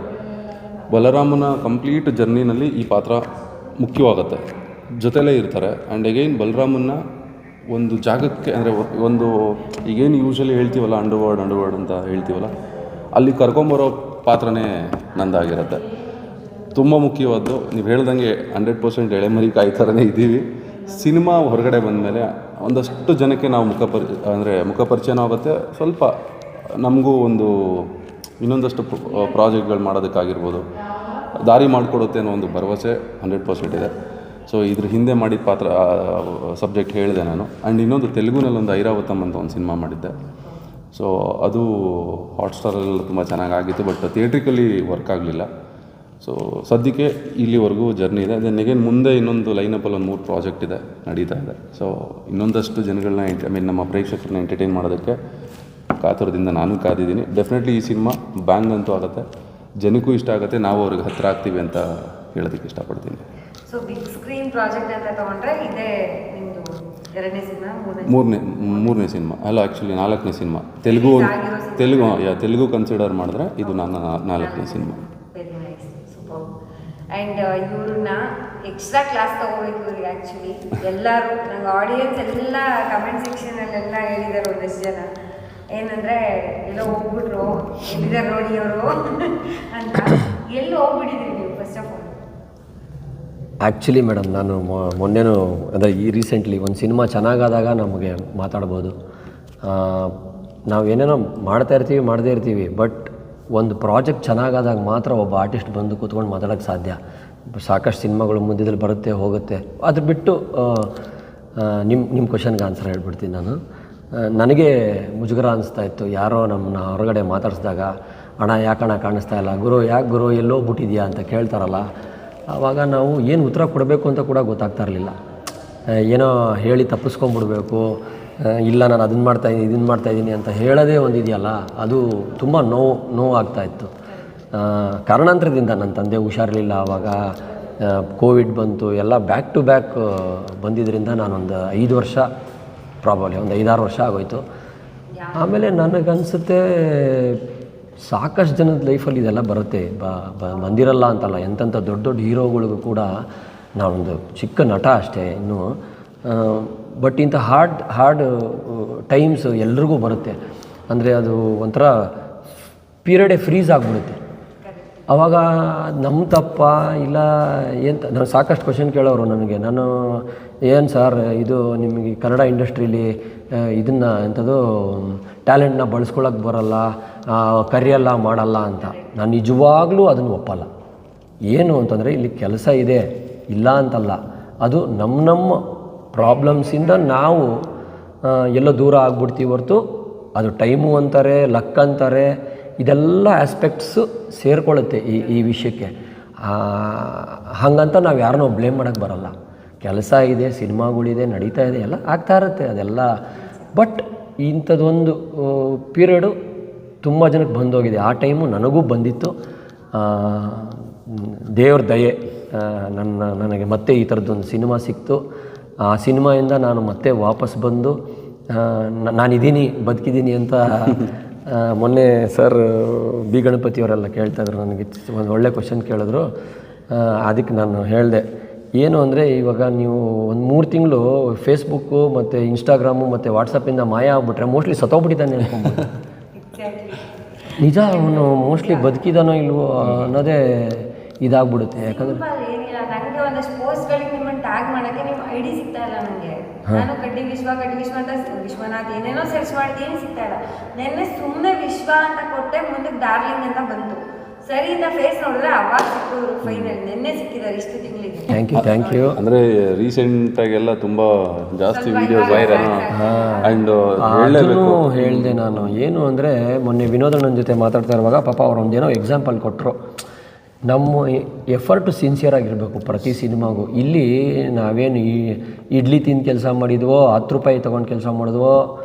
ಬಲರಾಮನ ಕಂಪ್ಲೀಟ್ ಜರ್ನಿನಲ್ಲಿ ಈ ಪಾತ್ರ ಮುಖ್ಯವಾಗುತ್ತೆ, ಜೊತೆಲೇ ಇರ್ತಾರೆ. ಆ್ಯಂಡ್ ಅಗೈನ್ ಬಲರಾಮನ್ನ ಒಂದು ಜಾಗಕ್ಕೆ, ಅಂದರೆ ಒಂದು ಈಗೇನು ಯೂಶ್ವಲಿ ಹೇಳ್ತೀವಲ್ಲ ಅಂಡರ್ವರ್ಲ್ಡ್ ಅಂತ ಹೇಳ್ತೀವಲ್ಲ, ಅಲ್ಲಿ ಕರ್ಕೊಂಬರೋ ಪಾತ್ರನೇ ನಂದಾಗಿರುತ್ತೆ. ತುಂಬ ಮುಖ್ಯವಾದ್ದು, ನೀವು ಹೇಳ್ದಂಗೆ 100% ಎಳೆಮರಿ ಕಾಯಿ ಥರನೇ ಇದ್ದೀವಿ. ಸಿನಿಮಾ ಹೊರಗಡೆ ಬಂದಮೇಲೆ ಒಂದಷ್ಟು ಜನಕ್ಕೆ ನಾವು ಮುಖಪರಿಚಯನೂ ಆಗುತ್ತೆ, ಸ್ವಲ್ಪ ನಮಗೂ ಒಂದು ಇನ್ನೊಂದಷ್ಟು ಪ್ರಾಜೆಕ್ಟ್ಗಳು ಮಾಡೋದಕ್ಕಾಗಿರ್ಬೋದು ದಾರಿ ಮಾಡಿಕೊಡುತ್ತೆ ಅನ್ನೋ ಒಂದು ಭರವಸೆ 100% ಇದೆ. ಸೊ ಇದ್ರ ಹಿಂದೆ ಮಾಡಿದ ಪಾತ್ರ ಸಬ್ಜೆಕ್ಟ್ ಹೇಳಿದೆ ನಾನು. ಆ್ಯಂಡ್ ಇನ್ನೊಂದು ತೆಲುಗುನಲ್ಲೊಂದು ಐರಾವತಮ್ ಅಂತ ಒಂದು ಸಿನಿಮಾ ಮಾಡಿದ್ದೆ. ಸೊ ಅದು ಹಾಟ್ಸ್ಟಾರಲ್ಲೆಲ್ಲ ತುಂಬ ಚೆನ್ನಾಗಾಗಿತ್ತು, ಬಟ್ ಥಿಯೇಟ್ರಿಕಲಿ ವರ್ಕ್ ಆಗಲಿಲ್ಲ. ಸೊ ಸದ್ಯಕ್ಕೆ ಇಲ್ಲಿವರೆಗೂ ಜರ್ನಿ ಇದೆ. ದೆನ್ ಅಗೇನ್ ಮುಂದೆ ಇನ್ನೊಂದು ಲೈನಪ್ಪಲ್ಲಿ ಒಂದು 3 ಪ್ರಾಜೆಕ್ಟ್ ಇದೆ, ನಡೀತಾ ಇದೆ. ಸೊ ಇನ್ನೊಂದಷ್ಟು ಜನಗಳನ್ನ ನಮ್ಮ ಪ್ರೇಕ್ಷಕರನ್ನ ಎಂಟರ್ಟೈನ್ ಮಾಡೋದಕ್ಕೆ ಕಾತುರದಿಂದ ನಾನು ಕಾದಿದ್ದೀನಿ. ಡೆಫಿನೆಟ್ಲಿ ಈ ಸಿನಿಮಾ ಬ್ಯಾಂಗ್ ಅಂತೂ ಆಗುತ್ತೆ, ಜನಕ್ಕೂ ಇಷ್ಟ ಆಗುತ್ತೆ, ನಾವು ಅವ್ರಿಗೆ ಹತ್ತಿರ ಆಗ್ತೀವಿ ಅಂತ ಹೇಳೋದಕ್ಕೆ ಇಷ್ಟಪಡ್ತೀನಿ. ಸೊ ಬಿಗ್ ಸ್ಕ್ರೀನ್ ಪ್ರಾಜೆಕ್ಟ್ ಅಂತ ತೊಗೊಂಡ್ರೆ ಇದೇ ನಿಮ್ಮದು ಎರಡನೇ ಸಿನಿಮಾ ಮೂರನೇ ಸಿನಿಮಾ ಅಲ್ಲ, ಆ್ಯಕ್ಚುಲಿ 4ನೇ ಸಿನಿಮಾ. ತೆಲುಗು ಕನ್ಸಿಡರ್ ಮಾಡಿದ್ರೆ ಇದು ನನ್ನ 4ನೇ cinema. Very nice, super. And ಇವ್ರನ್ನ ಎಕ್ಸ್ಟ್ರಾ ಕ್ಲಾಸ್ ತೊಗೋಬೇಕು ಇವ್ರಿಗೆ. ಆ್ಯಕ್ಚುಲಿ ಎಲ್ಲರೂ ನಂಗೆ ಆಡಿಯನ್ಸ್ ಎಲ್ಲ ಕಮೆಂಟ್ ಸೆಕ್ಷನಲ್ಲೆಲ್ಲ ಹೇಳಿದ್ದಾರೆ ಒಂದಷ್ಟು ಜನ, ಏನಂದರೆ ಎಲ್ಲೋ ಹೋಗ್ಬಿಟ್ರು, ಎಲ್ಲಿದ್ದಾರೆ ನೋಡಿ ಅವರು ಅಂತ. ಎಲ್ಲಿ ಹೋಗ್ಬಿಟ್ಟಿದ್ರಿ ನೀವು first of all? Actually madam, ನಾನು ಮೊನ್ನೆನೂ ಅಂದರೆ ಈ ರೀಸೆಂಟ್ಲಿ ಒಂದು ಸಿನಿಮಾ ಚೆನ್ನಾಗಾದಾಗ ನಮಗೆ ಮಾತಾಡ್ಬೋದು. ನಾವು ಏನೇನೋ ಮಾಡದೇ ಇರ್ತೀವಿ, ಬಟ್ ಒಂದು ಪ್ರಾಜೆಕ್ಟ್ ಚೆನ್ನಾಗಾದಾಗ ಮಾತ್ರ ಒಬ್ಬ ಆರ್ಟಿಸ್ಟ್ ಬಂದು ಕೂತ್ಕೊಂಡು ಮಾತಾಡೋಕ್ಕೆ ಸಾಧ್ಯ. ಸಾಕಷ್ಟು ಸಿನಿಮಾಗಳು ಮಧ್ಯದಲ್ಲಿ ಬರುತ್ತೆ ಹೋಗುತ್ತೆ. ಅದ್ರ ಬಿಟ್ಟು ನಿಮ್ಮ ಕ್ವಶನ್ಗೆ ಆನ್ಸರ್ ಹೇಳ್ಬಿಡ್ತೀನಿ ನಾನು. ನನಗೆ ಮುಜುಗರ ಅನಿಸ್ತಾ ಇತ್ತು ಯಾರೋ ನಮ್ಮನ್ನ ಹೊರಗಡೆ ಮಾತಾಡಿಸಿದಾಗ, ಅಣ್ಣ ಯಾಕಣ್ಣ ಕಾಣಿಸ್ತಾ ಇಲ್ಲ, ಗುರು ಯಾಕೆ ಗುರು ಎಲ್ಲೋಗ್ಬಿಟ್ಟಿದ್ಯಾ ಅಂತ ಕೇಳ್ತಾರಲ್ಲ. ಆವಾಗ ನಾವು ಏನು ಉತ್ತರ ಕೊಡಬೇಕು ಅಂತ ಕೂಡ ಗೊತ್ತಾಗ್ತಾ ಇರಲಿಲ್ಲ. ಏನೋ ಹೇಳಿ ತಪ್ಪಿಸ್ಕೊಂಡ್ಬಿಡ್ಬೇಕು, ಇಲ್ಲ ನಾನು ಅದನ್ನು ಮಾಡ್ತಾಯಿದ್ದೀನಿ ಇದನ್ನು ಮಾಡ್ತಾಯಿದ್ದೀನಿ ಅಂತ ಹೇಳೋದೇ ಒಂದಿದೆಯಲ್ಲ, ಅದು ತುಂಬ ನೋವು ಆಗ್ತಾಯಿತ್ತು. ಕಾರಣಾಂತರದಿಂದ ನನ್ನ ತಂದೆ ಹುಷಾರಿರಲಿಲ್ಲ, ಆವಾಗ ಕೋವಿಡ್ ಬಂತು, ಎಲ್ಲ ಬ್ಯಾಕ್ ಟು ಬ್ಯಾಕ್ ಬಂದಿದ್ದರಿಂದ ನಾನೊಂದು 5 ವರ್ಷ, ಪ್ರಾಬಬ್ಲಿ ಒಂದು 5-6 ವರ್ಷ ಆಗೋಯ್ತು. ಆಮೇಲೆ ನನಗನ್ಸುತ್ತೆ ಸಾಕಷ್ಟು ಜನದ ಲೈಫಲ್ಲಿ ಇದೆಲ್ಲ ಬರುತ್ತೆ, ಬಂದಿರಲ್ಲ ಅಂತಲ್ಲ. ಎಂತೆಂಥ ದೊಡ್ಡ ದೊಡ್ಡ ಹೀರೋಗಳಿಗೂ ಕೂಡ ನಾನೊಂದು ಚಿಕ್ಕ ನಟ ಅಷ್ಟೇ ಇನ್ನೂ. ಬಟ್ ಇಂಥ ಹಾರ್ಡ್ ಟೈಮ್ಸ್ ಎಲ್ರಿಗೂ ಬರುತ್ತೆ. ಅಂದರೆ ಅದು ಒಂಥರ ಪೀರಿಯಡೇ ಫ್ರೀಸ್ ಆಗಿಬಿಡುತ್ತೆ. ಆವಾಗ ನಮ್ಮ ತಪ್ಪ ಇಲ್ಲ ಏನು? ನಾನು ಸಾಕಷ್ಟು ಕ್ವಶನ್ ಕೇಳೋರು ನನಗೆ. ನಾನು ಏನು ಸರ್ ಇದು ನಿಮಗೆ ಕನ್ನಡ ಇಂಡಸ್ಟ್ರೀಲಿ ಇದನ್ನು ಎಂಥದ್ದು ಟ್ಯಾಲೆಂಟ್ನ ಬಳಸ್ಕೊಳ್ಳೋಕೆ ಬರೋಲ್ಲ, ಕರಿಯಲ್ಲ, ಮಾಡಲ್ಲ ಅಂತ. ನಾನು ನಿಜವಾಗ್ಲೂ ಅದನ್ನು ಒಪ್ಪಲ್ಲ. ಏನು ಅಂತಂದರೆ ಇಲ್ಲಿ ಕೆಲಸ ಇದೆ, ಇಲ್ಲ ಅಂತಲ್ಲ. ಅದು ನಮ್ಮ ಪ್ರಾಬ್ಲಮ್ಸಿಂದ ನಾವು ಎಲ್ಲೋ ದೂರ ಆಗ್ಬಿಡ್ತೀವಿ ಹೊರತು ಅದು ಟೈಮು ಅಂತಾರೆ, ಲಕ್ ಅಂತಾರೆ, ಇದೆಲ್ಲ ಆಸ್ಪೆಕ್ಟ್ಸು ಸೇರಿಕೊಳ್ಳುತ್ತೆ ಈ ವಿಷಯಕ್ಕೆ. ಹಾಗಂತ ನಾವು ಯಾರನ್ನೋ ಬ್ಲೇಮ್ ಮಾಡೋಕ್ಕೆ ಬರಲ್ಲ. ಕೆಲಸ ಇದೆ, ಸಿನಿಮಾಗಳಿದೆ, ನಡೀತಾ ಇದೆ, ಎಲ್ಲ ಆಗ್ತಾ ಇರುತ್ತೆ ಅದೆಲ್ಲ. ಬಟ್ ಇಂಥದ್ದೊಂದು ಪೀರಿಯಡು ತುಂಬ ಜನಕ್ಕೆ ಬಂದೋಗಿದೆ. ಆ ಟೈಮು ನನಗೂ ಬಂದಿತ್ತು. ದೇವ್ರ ದಯೆ, ನನಗೆ ಮತ್ತೆ ಈ ಥರದ್ದೊಂದು ಸಿನಿಮಾ ಸಿಕ್ತು. ಆ ಸಿನಿಮಾಯಿಂದ ನಾನು ಮತ್ತೆ ವಾಪಸ್ ಬಂದು ನಾನಿದ್ದೀನಿ, ಬದುಕಿದ್ದೀನಿ ಅಂತ ಮೊನ್ನೆ ಸರ್ ಬಿ ಗಣಪತಿಯವರೆಲ್ಲ ಕೇಳ್ತಾಯಿದ್ರು ನನಗೆ. ಒಂದು ಒಳ್ಳೆ ಕ್ವಶನ್ ಕೇಳಿದ್ರು. ಅದಕ್ಕೆ ನಾನು ಹೇಳಿದೆ, ಏನು ಅಂದರೆ ಇವಾಗ ನೀವು ಒಂದು 3 ತಿಂಗಳು ಫೇಸ್ಬುಕ್ಕು ಮತ್ತು ಇನ್ಸ್ಟಾಗ್ರಾಮು ಮತ್ತು ವಾಟ್ಸಪ್ಪಿಂದ ಮಾಯ ಆಗ್ಬಿಟ್ರೆ ಮೋಸ್ಟ್ಲಿ ಸತ್ತೋಗ್ಬಿಟ್ಟಿದ್ದಾನೆ ಅನ್ಕೊಂಬೋದು. ನಿಜ, ಅವನು ಮೋಸ್ಟ್ಲಿ ಬದುಕಿದಾನೋ ಇಲ್ವೋ ಅನ್ನೋದೇ ಇದಾಗ್ಬಿಡುತ್ತೆ. ಯಾಕಂದರೆ ಏನಿಲ್ಲ, ನನಗೆ ಒಂದಷ್ಟು ಪೋಸ್ಟ್ಗಳಿಗೆ ನಿಮ್ಮನ್ನು ಟ್ಯಾಗ್ ಮಾಡೋಕ್ಕೆ ನಿಮ್ಮ ಐಡಿ ಸಿಗ್ತಾ ಇಲ್ಲ ನನಗೆ. ನಾನು ಕಡ್ಡಿ ವಿಶ್ವ ಅಂತ ವಿಶ್ವನಾಥ್ ಏನೇನೋ ಸರ್ಚ್ ಮಾಡಿದ್ದೀನಿ, ಸಿಗ್ತಾ ಇಲ್ಲ. ನೆನ್ನೆ ಸುಮ್ಮನೆ ವಿಶ್ವ ಅಂತ ಕೊಟ್ಟೆ, ಮುಂದಕ್ಕೆ ಡಾರ್ಲಿಂಗ್ ಅಂತ ಬಂತು. ಸರಿ ಇಂದ ಫೇಸ್ ನೋಡಿದ್ರೆ ಅವಾಗ ಸಿಕ್ಕಿದ್ರು. ಫೈನಲ್ ನಿನ್ನೆ ಸಿಕ್ಕಿದ್ದಾರೆ ಇಷ್ಟು ತಿಂಗಳಿಗೆ. Thank you. ಅಂದರೆ ರೀಸೆಂಟಾಗೆಲ್ಲ ತುಂಬ ಜಾಸ್ತಿ ವೀಡಿಯೋಸ್ ವೈರಲ್. ಆ್ಯಂಡ್ ಅದನ್ನು ಹೇಳಿದೆ ನಾನು. ಏನು ಅಂದರೆ ಮೊನ್ನೆ ವಿನೋದಣ್ಣನ ಜೊತೆ ಮಾತಾಡ್ತಾ ಇರುವಾಗ ಪಾಪ ಅವ್ರು ಒಂದೇನೋ ಎಕ್ಸಾಂಪಲ್ ಕೊಟ್ಟರು. ನಮ್ಮ ಎಫರ್ಟು ಸಿನ್ಸಿಯರಾಗಿರಬೇಕು ಪ್ರತಿ ಸಿನಿಮಾಗೂ. ಇಲ್ಲಿ ನಾವೇನು ಇಡ್ಲಿ ತಿಂದು ಕೆಲಸ ಮಾಡಿದ್ವೋ, 10 ರೂಪಾಯಿ ತೊಗೊಂಡು ಕೆಲಸ ಮಾಡಿದ್ವೋ,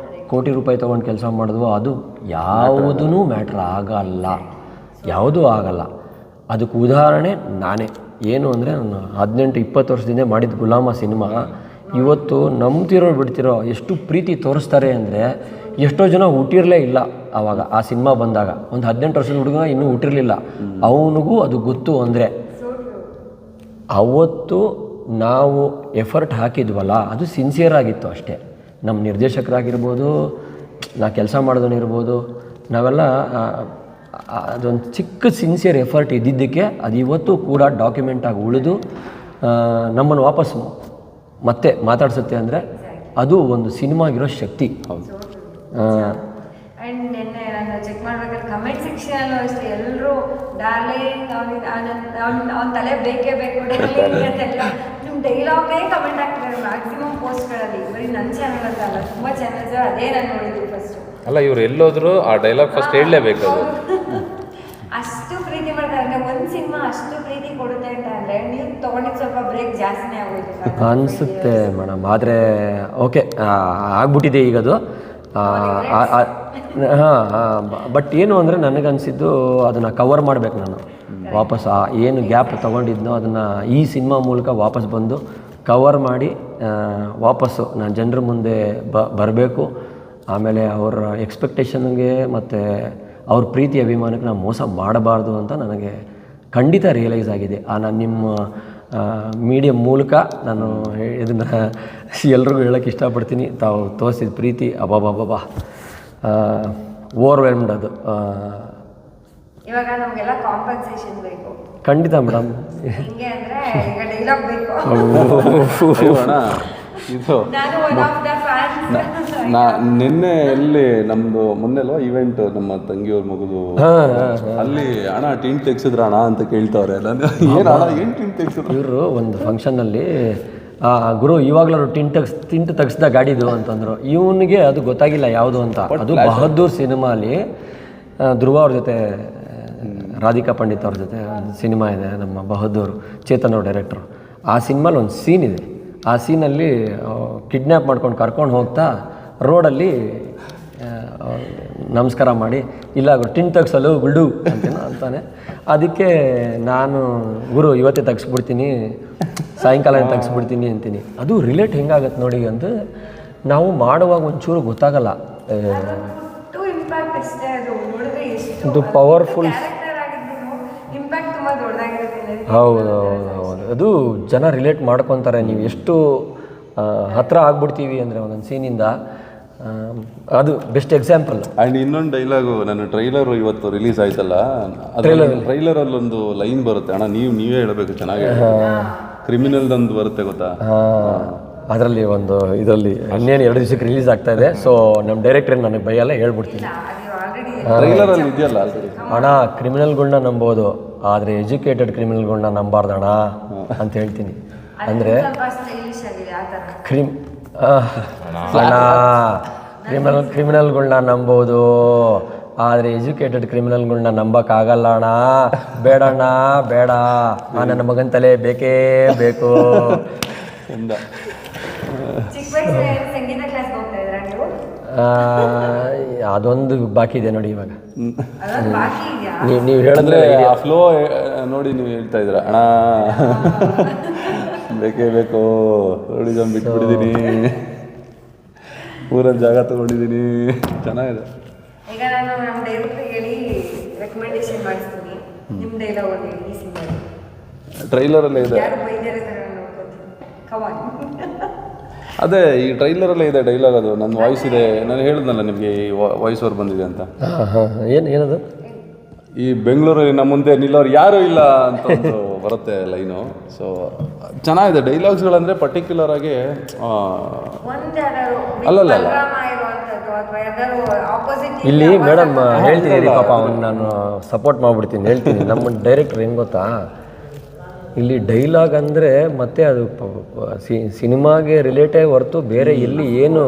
ಕೋಟಿ ರೂಪಾಯಿ ತೊಗೊಂಡು ಕೆಲಸ ಮಾಡಿದ್ವೋ, ಅದು ಯಾವುದೂ ಮ್ಯಾಟ್ರ್ ಆಗಲ್ಲ, ಯಾವುದೂ ಆಗಲ್ಲ. ಅದಕ್ಕೆ ಉದಾಹರಣೆ ನಾನೇ. ಏನು ಅಂದರೆ ನಾನು 18-20 ವರ್ಷದಿಂದ ಮಾಡಿದ ಗುಲಾಮ ಸಿನಿಮಾ ಇವತ್ತು ನಂಬ್ತಿರೋ ಬಿಡ್ತಿರೋ ಎಷ್ಟು ಪ್ರೀತಿ ತೋರಿಸ್ತಾರೆ ಅಂದರೆ, ಎಷ್ಟೋ ಜನ ಹುಟ್ಟಿರಲೇ ಇಲ್ಲ ಆವಾಗ ಆ ಸಿನಿಮಾ ಬಂದಾಗ. ಒಂದು 18 ವರ್ಷದ ಹುಡುಗ ಇನ್ನೂ ಹುಟ್ಟಿರಲಿಲ್ಲ, ಅವನಿಗೂ ಅದು ಗೊತ್ತು. ಅಂದರೆ ಅವತ್ತು ನಾವು ಎಫರ್ಟ್ ಹಾಕಿದ್ವಲ್ಲ, ಅದು ಸಿನ್ಸಿಯರ್ ಆಗಿತ್ತು ಅಷ್ಟೇ. ನಮ್ಮ ನಿರ್ದೇಶಕರಾಗಿರ್ಬೋದು, ನಾ ಕೆಲಸ ಮಾಡೋದನ್ನಿರ್ಬೋದು, ನಾವೆಲ್ಲ ಅದೊಂದು ಚಿಕ್ಕ ಸಿನ್ಸಿಯರ್ ಎಫರ್ಟ್ ಇದ್ದಿದ್ದಕ್ಕೆ ಅದು ಇವತ್ತು ಕೂಡ ಡಾಕ್ಯುಮೆಂಟಾಗಿ ಉಳಿದು ನಮ್ಮನ್ನು ವಾಪಸ್ ಮತ್ತೆ ಮಾತಾಡ್ಸುತ್ತೆ. ಅಂದರೆ ಅದು ಒಂದು ಸಿನಿಮಾಗಿರೋ ಶಕ್ತಿ. ಹೌದು. ಆ್ಯಂಡ್ ನಿನ್ನೆ ನಾನು ಚೆಕ್ ಮಾಡ್ಬೇಕಾದ್ರೆ ಕಮೆಂಟ್ ಸೆಕ್ಷನಲ್ಲೂ ಅಷ್ಟೇ ಎಲ್ಲರೂ ಡಾರ್ಲಿಂಗ್, ಅವ್ನ ತಲೆ ಬೇಕೇ ಬೇಕು ಡಾರ್ಲಿಂಗ್ ಅಂತೆಲ್ಲ ನಿಮ್ಮ ಡೈಲಾಗೇ ಕಮೆಂಟ್ ಆಗ್ತಿದ್ದಾರೆ ಮ್ಯಾಕ್ಸಿಮಮ್ ಪೋಸ್ಟ್ಗಳಲ್ಲಿ. ಬರೀ ನನ್ನ ಚಾನಲ್ ಅಂತ ಅಲ್ಲ, ತುಂಬ ಚಾನಲ್ಸ್ ಅದೇ ನಾನು ನೋಡಿದ್ದು ಫಸ್ಟು. ಅಲ್ಲ, ಇವ್ರು ಎಲ್ಲೋದ್ರು ಆ ಡೈಲಾಗ್ ಫಸ್ಟ್ ಹೇಳಲೇಬೇಕು. ಅದು ಅಷ್ಟು ಪ್ರೀತಿ ಮಾಡ್ತಾರೆ. ಅಂದರೆ ಒಂದು ಸಿನಿಮಾ ಅಷ್ಟು ಪ್ರೀತಿ ಕೊಡುತ್ತೆ ಅಂತ ಅಂದರೆ ನೀವು ತೊಗೊಂಡಿದ್ದು ಸ್ವಲ್ಪ ಬ್ರೇಕ್ ಜಾಸ್ತಿನೇ ಆಗೋಯ್ತು ಅನಿಸುತ್ತೆ ಮೇಡಮ್. ಆದರೆ ಓಕೆ, ಆಗ್ಬಿಟ್ಟಿದೆ ಈಗ ಅದು. ಬಟ್ ಏನು ಅಂದರೆ ನನಗನ್ಸಿದ್ದು ಅದನ್ನು ಕವರ್ ಮಾಡಬೇಕು ನಾನು ವಾಪಸ್. ಏನು ಗ್ಯಾಪ್ ತೊಗೊಂಡಿದ್ನೋ ಅದನ್ನು ಈ ಸಿನಿಮಾ ಮೂಲಕ ವಾಪಸ್ ಬಂದು ಕವರ್ ಮಾಡಿ ವಾಪಸ್ಸು ನಾನು ಜನರ ಮುಂದೆ ಬರಬೇಕು. ಆಮೇಲೆ ಅವರ ಎಕ್ಸ್ಪೆಕ್ಟೇಷನ್ಗೆ ಮತ್ತು ಅವ್ರ ಪ್ರೀತಿ ಅಭಿಮಾನಕ್ಕೆ ನಾನು ಮೋಸ ಮಾಡಬಾರ್ದು ಅಂತ ನನಗೆ ಖಂಡಿತ ರಿಯಲೈಸ್ ಆಗಿದೆ. ನಾನು ನಿಮ್ಮ ಮೀಡಿಯಮ್ ಮೂಲಕ ನಾನು ಇದನ್ನು ಎಲ್ರಿಗೂ ಹೇಳೋಕ್ಕೆ ಇಷ್ಟಪಡ್ತೀನಿ. ತಾವು ತೋರಿಸಿದ ಪ್ರೀತಿ ಅಬಾಬಾಬಾ ಓವರ್ವೆಲ್ಮ್ಡ್ ಅದು. ಇವಾಗ ನಮಗೆಲ್ಲ ಕಾಂಪನ್ಸೇಷನ್ ಬೇಕು ಖಂಡಿತ ಮೇಡಮ್. ಹಿಂಗೆ ಅಂದರೆ ಈಗ ಡೈಲಾಗ್ ಬೇಕು. ಅಣ್ಣ ಇದು ನಾನು ಒನ್ ಆಫ್ ದ ಫ್ಯಾನ್ಸ್. ನಿನ್ನೆ ಎಲ್ಲಿ ನಮ್ಮದು ಮೊನ್ನೆಲ್ವಾ ಇವೆಂಟ್ ನಮ್ಮ ತಂಗಿಯವ್ರ ಮಗುದು, ಅಲ್ಲಿ ಅಣ್ಣ ಟಿಂಟ್ ತೆಗ್ಸಿದ್ರ ಅಣ್ಣ ಅಂತ ಕೇಳ್ತಾವ್ರೆ. ನಾನು ಏನು ಅಣ್ಣ ಏನು ಟಿಂಟ್ ತೆಗ್ಸಿದ್ರು? ಇವರು ಒಂದು ಫಂಕ್ಷನ್ನಲ್ಲಿ ಗುರು ಇವಾಗಲೂ ಟಿಂಟ್ ತೆಗ್ಸ್ದ ಗಾಡಿದು ಅಂತಂದರು. ಇವನಿಗೆ ಅದು ಗೊತ್ತಾಗಿಲ್ಲ ಯಾವುದು ಅಂತ. ಅದು ಬಹದ್ದೂರ್ ಸಿನಿಮಾಲಿ ಧ್ರುವ ಅವ್ರ ಜೊತೆ, ರಾಧಿಕಾ ಪಂಡಿತ್ ಅವ್ರ ಜೊತೆ ಒಂದು ಸಿನಿಮಾ ಇದೆ, ನಮ್ಮ ಬಹದ್ದೂರ್ ಚೇತನ್ ಅವ್ರ ಡೈರೆಕ್ಟ್ರು. ಆ ಸಿನಿಮಾಲಿ ಒಂದು ಸೀನ್ ಇದೆ. ಆ ಸೀನಲ್ಲಿ ಕಿಡ್ನ್ಯಾಪ್ ಮಾಡ್ಕೊಂಡು ಕರ್ಕೊಂಡು ಹೋಗ್ತಾ ರೋಡಲ್ಲಿ ನಮಸ್ಕಾರ ಮಾಡಿ ಇಲ್ಲ ಟಿಂಟ್ ತೆಗ್ಸಲು ಗುಲ್ಡು ಅಂತಾನೆ. ಅದಕ್ಕೆ ನಾನು ಗುರು ಇವತ್ತೇ ತೆಗ್ಸ್ಬಿಡ್ತೀನಿ, ಸಾಯಂಕಾಲ ತೆಗ್ಸ್ಬಿಡ್ತೀನಿ ಅಂತೀನಿ. ಅದು ರಿಲೇಟ್ ಹೆಂಗಾಗತ್ತೆ ನೋಡಿ ಅಂತ ನಾವು ಮಾಡುವಾಗ ಒಂಚೂರು ಗೊತ್ತಾಗಲ್ಲ. ಇಂಪ್ಯಾಕ್ಟ್ ಅಷ್ಟೇ, ಅದು ನೋಡಿದ್ರೆ ಎಷ್ಟು ಇದು ಪವರ್ಫುಲ್. ಇಂಪ್ಯಾಕ್ಟ್ ತುಂಬ ದೊಡ್ಡದಾಗಿರುತ್ತೆ. ಹೌದು ಹೌದು ಹೌದು, ಅದು ಜನ ರಿಲೇಟ್ ಮಾಡ್ಕೊತಾರೆ. ನೀವು ಎಷ್ಟು ಹತ್ತಿರ ಆಗ್ಬಿಡ್ತೀವಿ ಅಂದರೆ ಒಂದೊಂದು ಸೀನಿಂದ, ಅದು ಬೆಸ್ಟ್ ಎಕ್ಸಾಂಪಲ್. ಆ್ಯಂಡ್ ಇನ್ನೊಂದು ಡೈಲಾಗು, ನನ್ನ ಟ್ರೈಲರು ಇವತ್ತು ರಿಲೀಸ್ ಆಯ್ತಲ್ಲ, ಟ್ರೈಲರಲ್ಲೊಂದು ಲೈನ್ ಬರುತ್ತೆ ಅಣ್ಣ, ನೀವೇ ಹೇಳಬೇಕು, ಚೆನ್ನಾಗಿ ಕ್ರಿಮಿನಲ್ದೊಂದು ಬರುತ್ತೆ ಗೊತ್ತಾ? ಅದರಲ್ಲಿ ಒಂದು ಇದರಲ್ಲಿ ಇನ್ನೇನು 2 ದಿವಸಕ್ಕೆ ರಿಲೀಸ್ ಆಗ್ತಾ ಇದೆ. ಸೊ ನಮ್ಮ ಡೈರೆಕ್ಟ್ರ್ ನನಗೆ ಭಯಲ್ಲ, ಹೇಳ್ಬಿಡ್ತೀನಿ. ಟ್ರೈಲರಲ್ಲಿ ಇದೆಯಲ್ಲ ಆಲ್ರೆಡಿ. ಅಣ್ಣ ಕ್ರಿಮಿನಲ್ಗಳ್ನ ನಂಬೋದು, ಆದರೆ ಎಜುಕೇಟೆಡ್ ಕ್ರಿಮಿನಲ್ಗಳ್ನ ನಂಬಾರ್ದಣ್ಣ ಅಂತ ಹೇಳ್ತೀನಿ. ಅಂದರೆ ಕ್ರಿಮಿನಲ್ಗಳ್ನ ನಂಬೋದು, ಆದರೆ ಎಜುಕೇಟೆಡ್ ಕ್ರಿಮಿನಲ್ಗಳ್ನ ನಂಬಕ್ಕಾಗಲ್ಲ ಅಣ್ಣ, ಬೇಡಣ್ಣ ಬೇಡ, ನನ್ನ ಮಗನ ತಲೆ ಬೇಕೇ ಬೇಕು. ಅದೊಂದು ಬಾಕಿ ಇದೆ ನೋಡಿ ಇವಾಗ. ನೀವು ಹೇಳಿದ್ರೆ ಆ ಫ್ಲೋ ನೋಡಿ ನೀವು ಹೇಳ್ತಾ ಇದ್ದೀರ ಅಣ್ಣ ಬೇಕೇ ಬೇಕು, ನೋಡಿ ಬಿಟ್ಬಿಟ್ಟಿದ್ದೀನಿ, ಊರಲ್ಲಿ ಜಾಗ ತಗೊಂಡಿದ್ದೀನಿ, ಚೆನ್ನಾಗಿದೆ. ಈಗ ನಾನು ನಮ್ಮ ಡೈರೆಕ್ಟ್ರಿಗೆ ಹೇಳಿ ರೆಕಮೆಂಡೇಶನ್ ಮಾಡಿಸ್ತೀನಿ, ನಿಮ್ಮ ಡೈಲಾಗ್ ಹೇಳಿ ಈ ಸಿನಿಮಾ ಟ್ರೈಲರಲ್ಲೇ ಇದೆ. ಯಾರು ಬೈದರೆ ಕಮಾನ್. ಅದೇ ಈ ಟ್ರೈಲರಲ್ಲೇ ಇದೆ ಡೈಲಾಗ್, ಅದು ನನ್ನ ವಾಯ್ಸ್ ಇದೆ. ನಾನು ಹೇಳಿದ್ನಲ್ಲ ನಿಮಗೆ ವಾಯ್ಸ್ ಓವರ್ ಬಂದಿದೆ ಅಂತ. ಏನದು? ಈ ಬೆಂಗಳೂರಲ್ಲಿ ನಮ್ಮ ಮುಂದೆ ನಿಲ್ಲೋರು ಯಾರೂ ಇಲ್ಲ ಅಂತ ಒಂದು ಬರುತ್ತೆ ಲೈನು. ಸೊ ಚೆನ್ನಾಗಿದೆ ಡೈಲಾಗ್ಸ್ಗಳಂದರೆ ಪರ್ಟಿಕ್ಯುಲರ್ ಆಗಿ ಅಲ್ಲಲ್ಲ ಇಲ್ಲಿ ಮೇಡಮ್ ಹೇಳ್ತೀನಿ ಪಾಪ, ಅವ್ನು ನಾನು ಸಪೋರ್ಟ್ ಮಾಡಿಬಿಡ್ತೀನಿ, ಹೇಳ್ತೀನಿ. ನಮ್ಮ ಡೈರೆಕ್ಟ್ರ್ ಏನು ಗೊತ್ತಾ, ಇಲ್ಲಿ ಡೈಲಾಗ್ ಅಂದರೆ ಮತ್ತೆ ಅದು ಸಿನಿಮಾಗೆ ರಿಲೇಟೇ ಹೊರತು ಬೇರೆ ಎಲ್ಲಿ ಏನು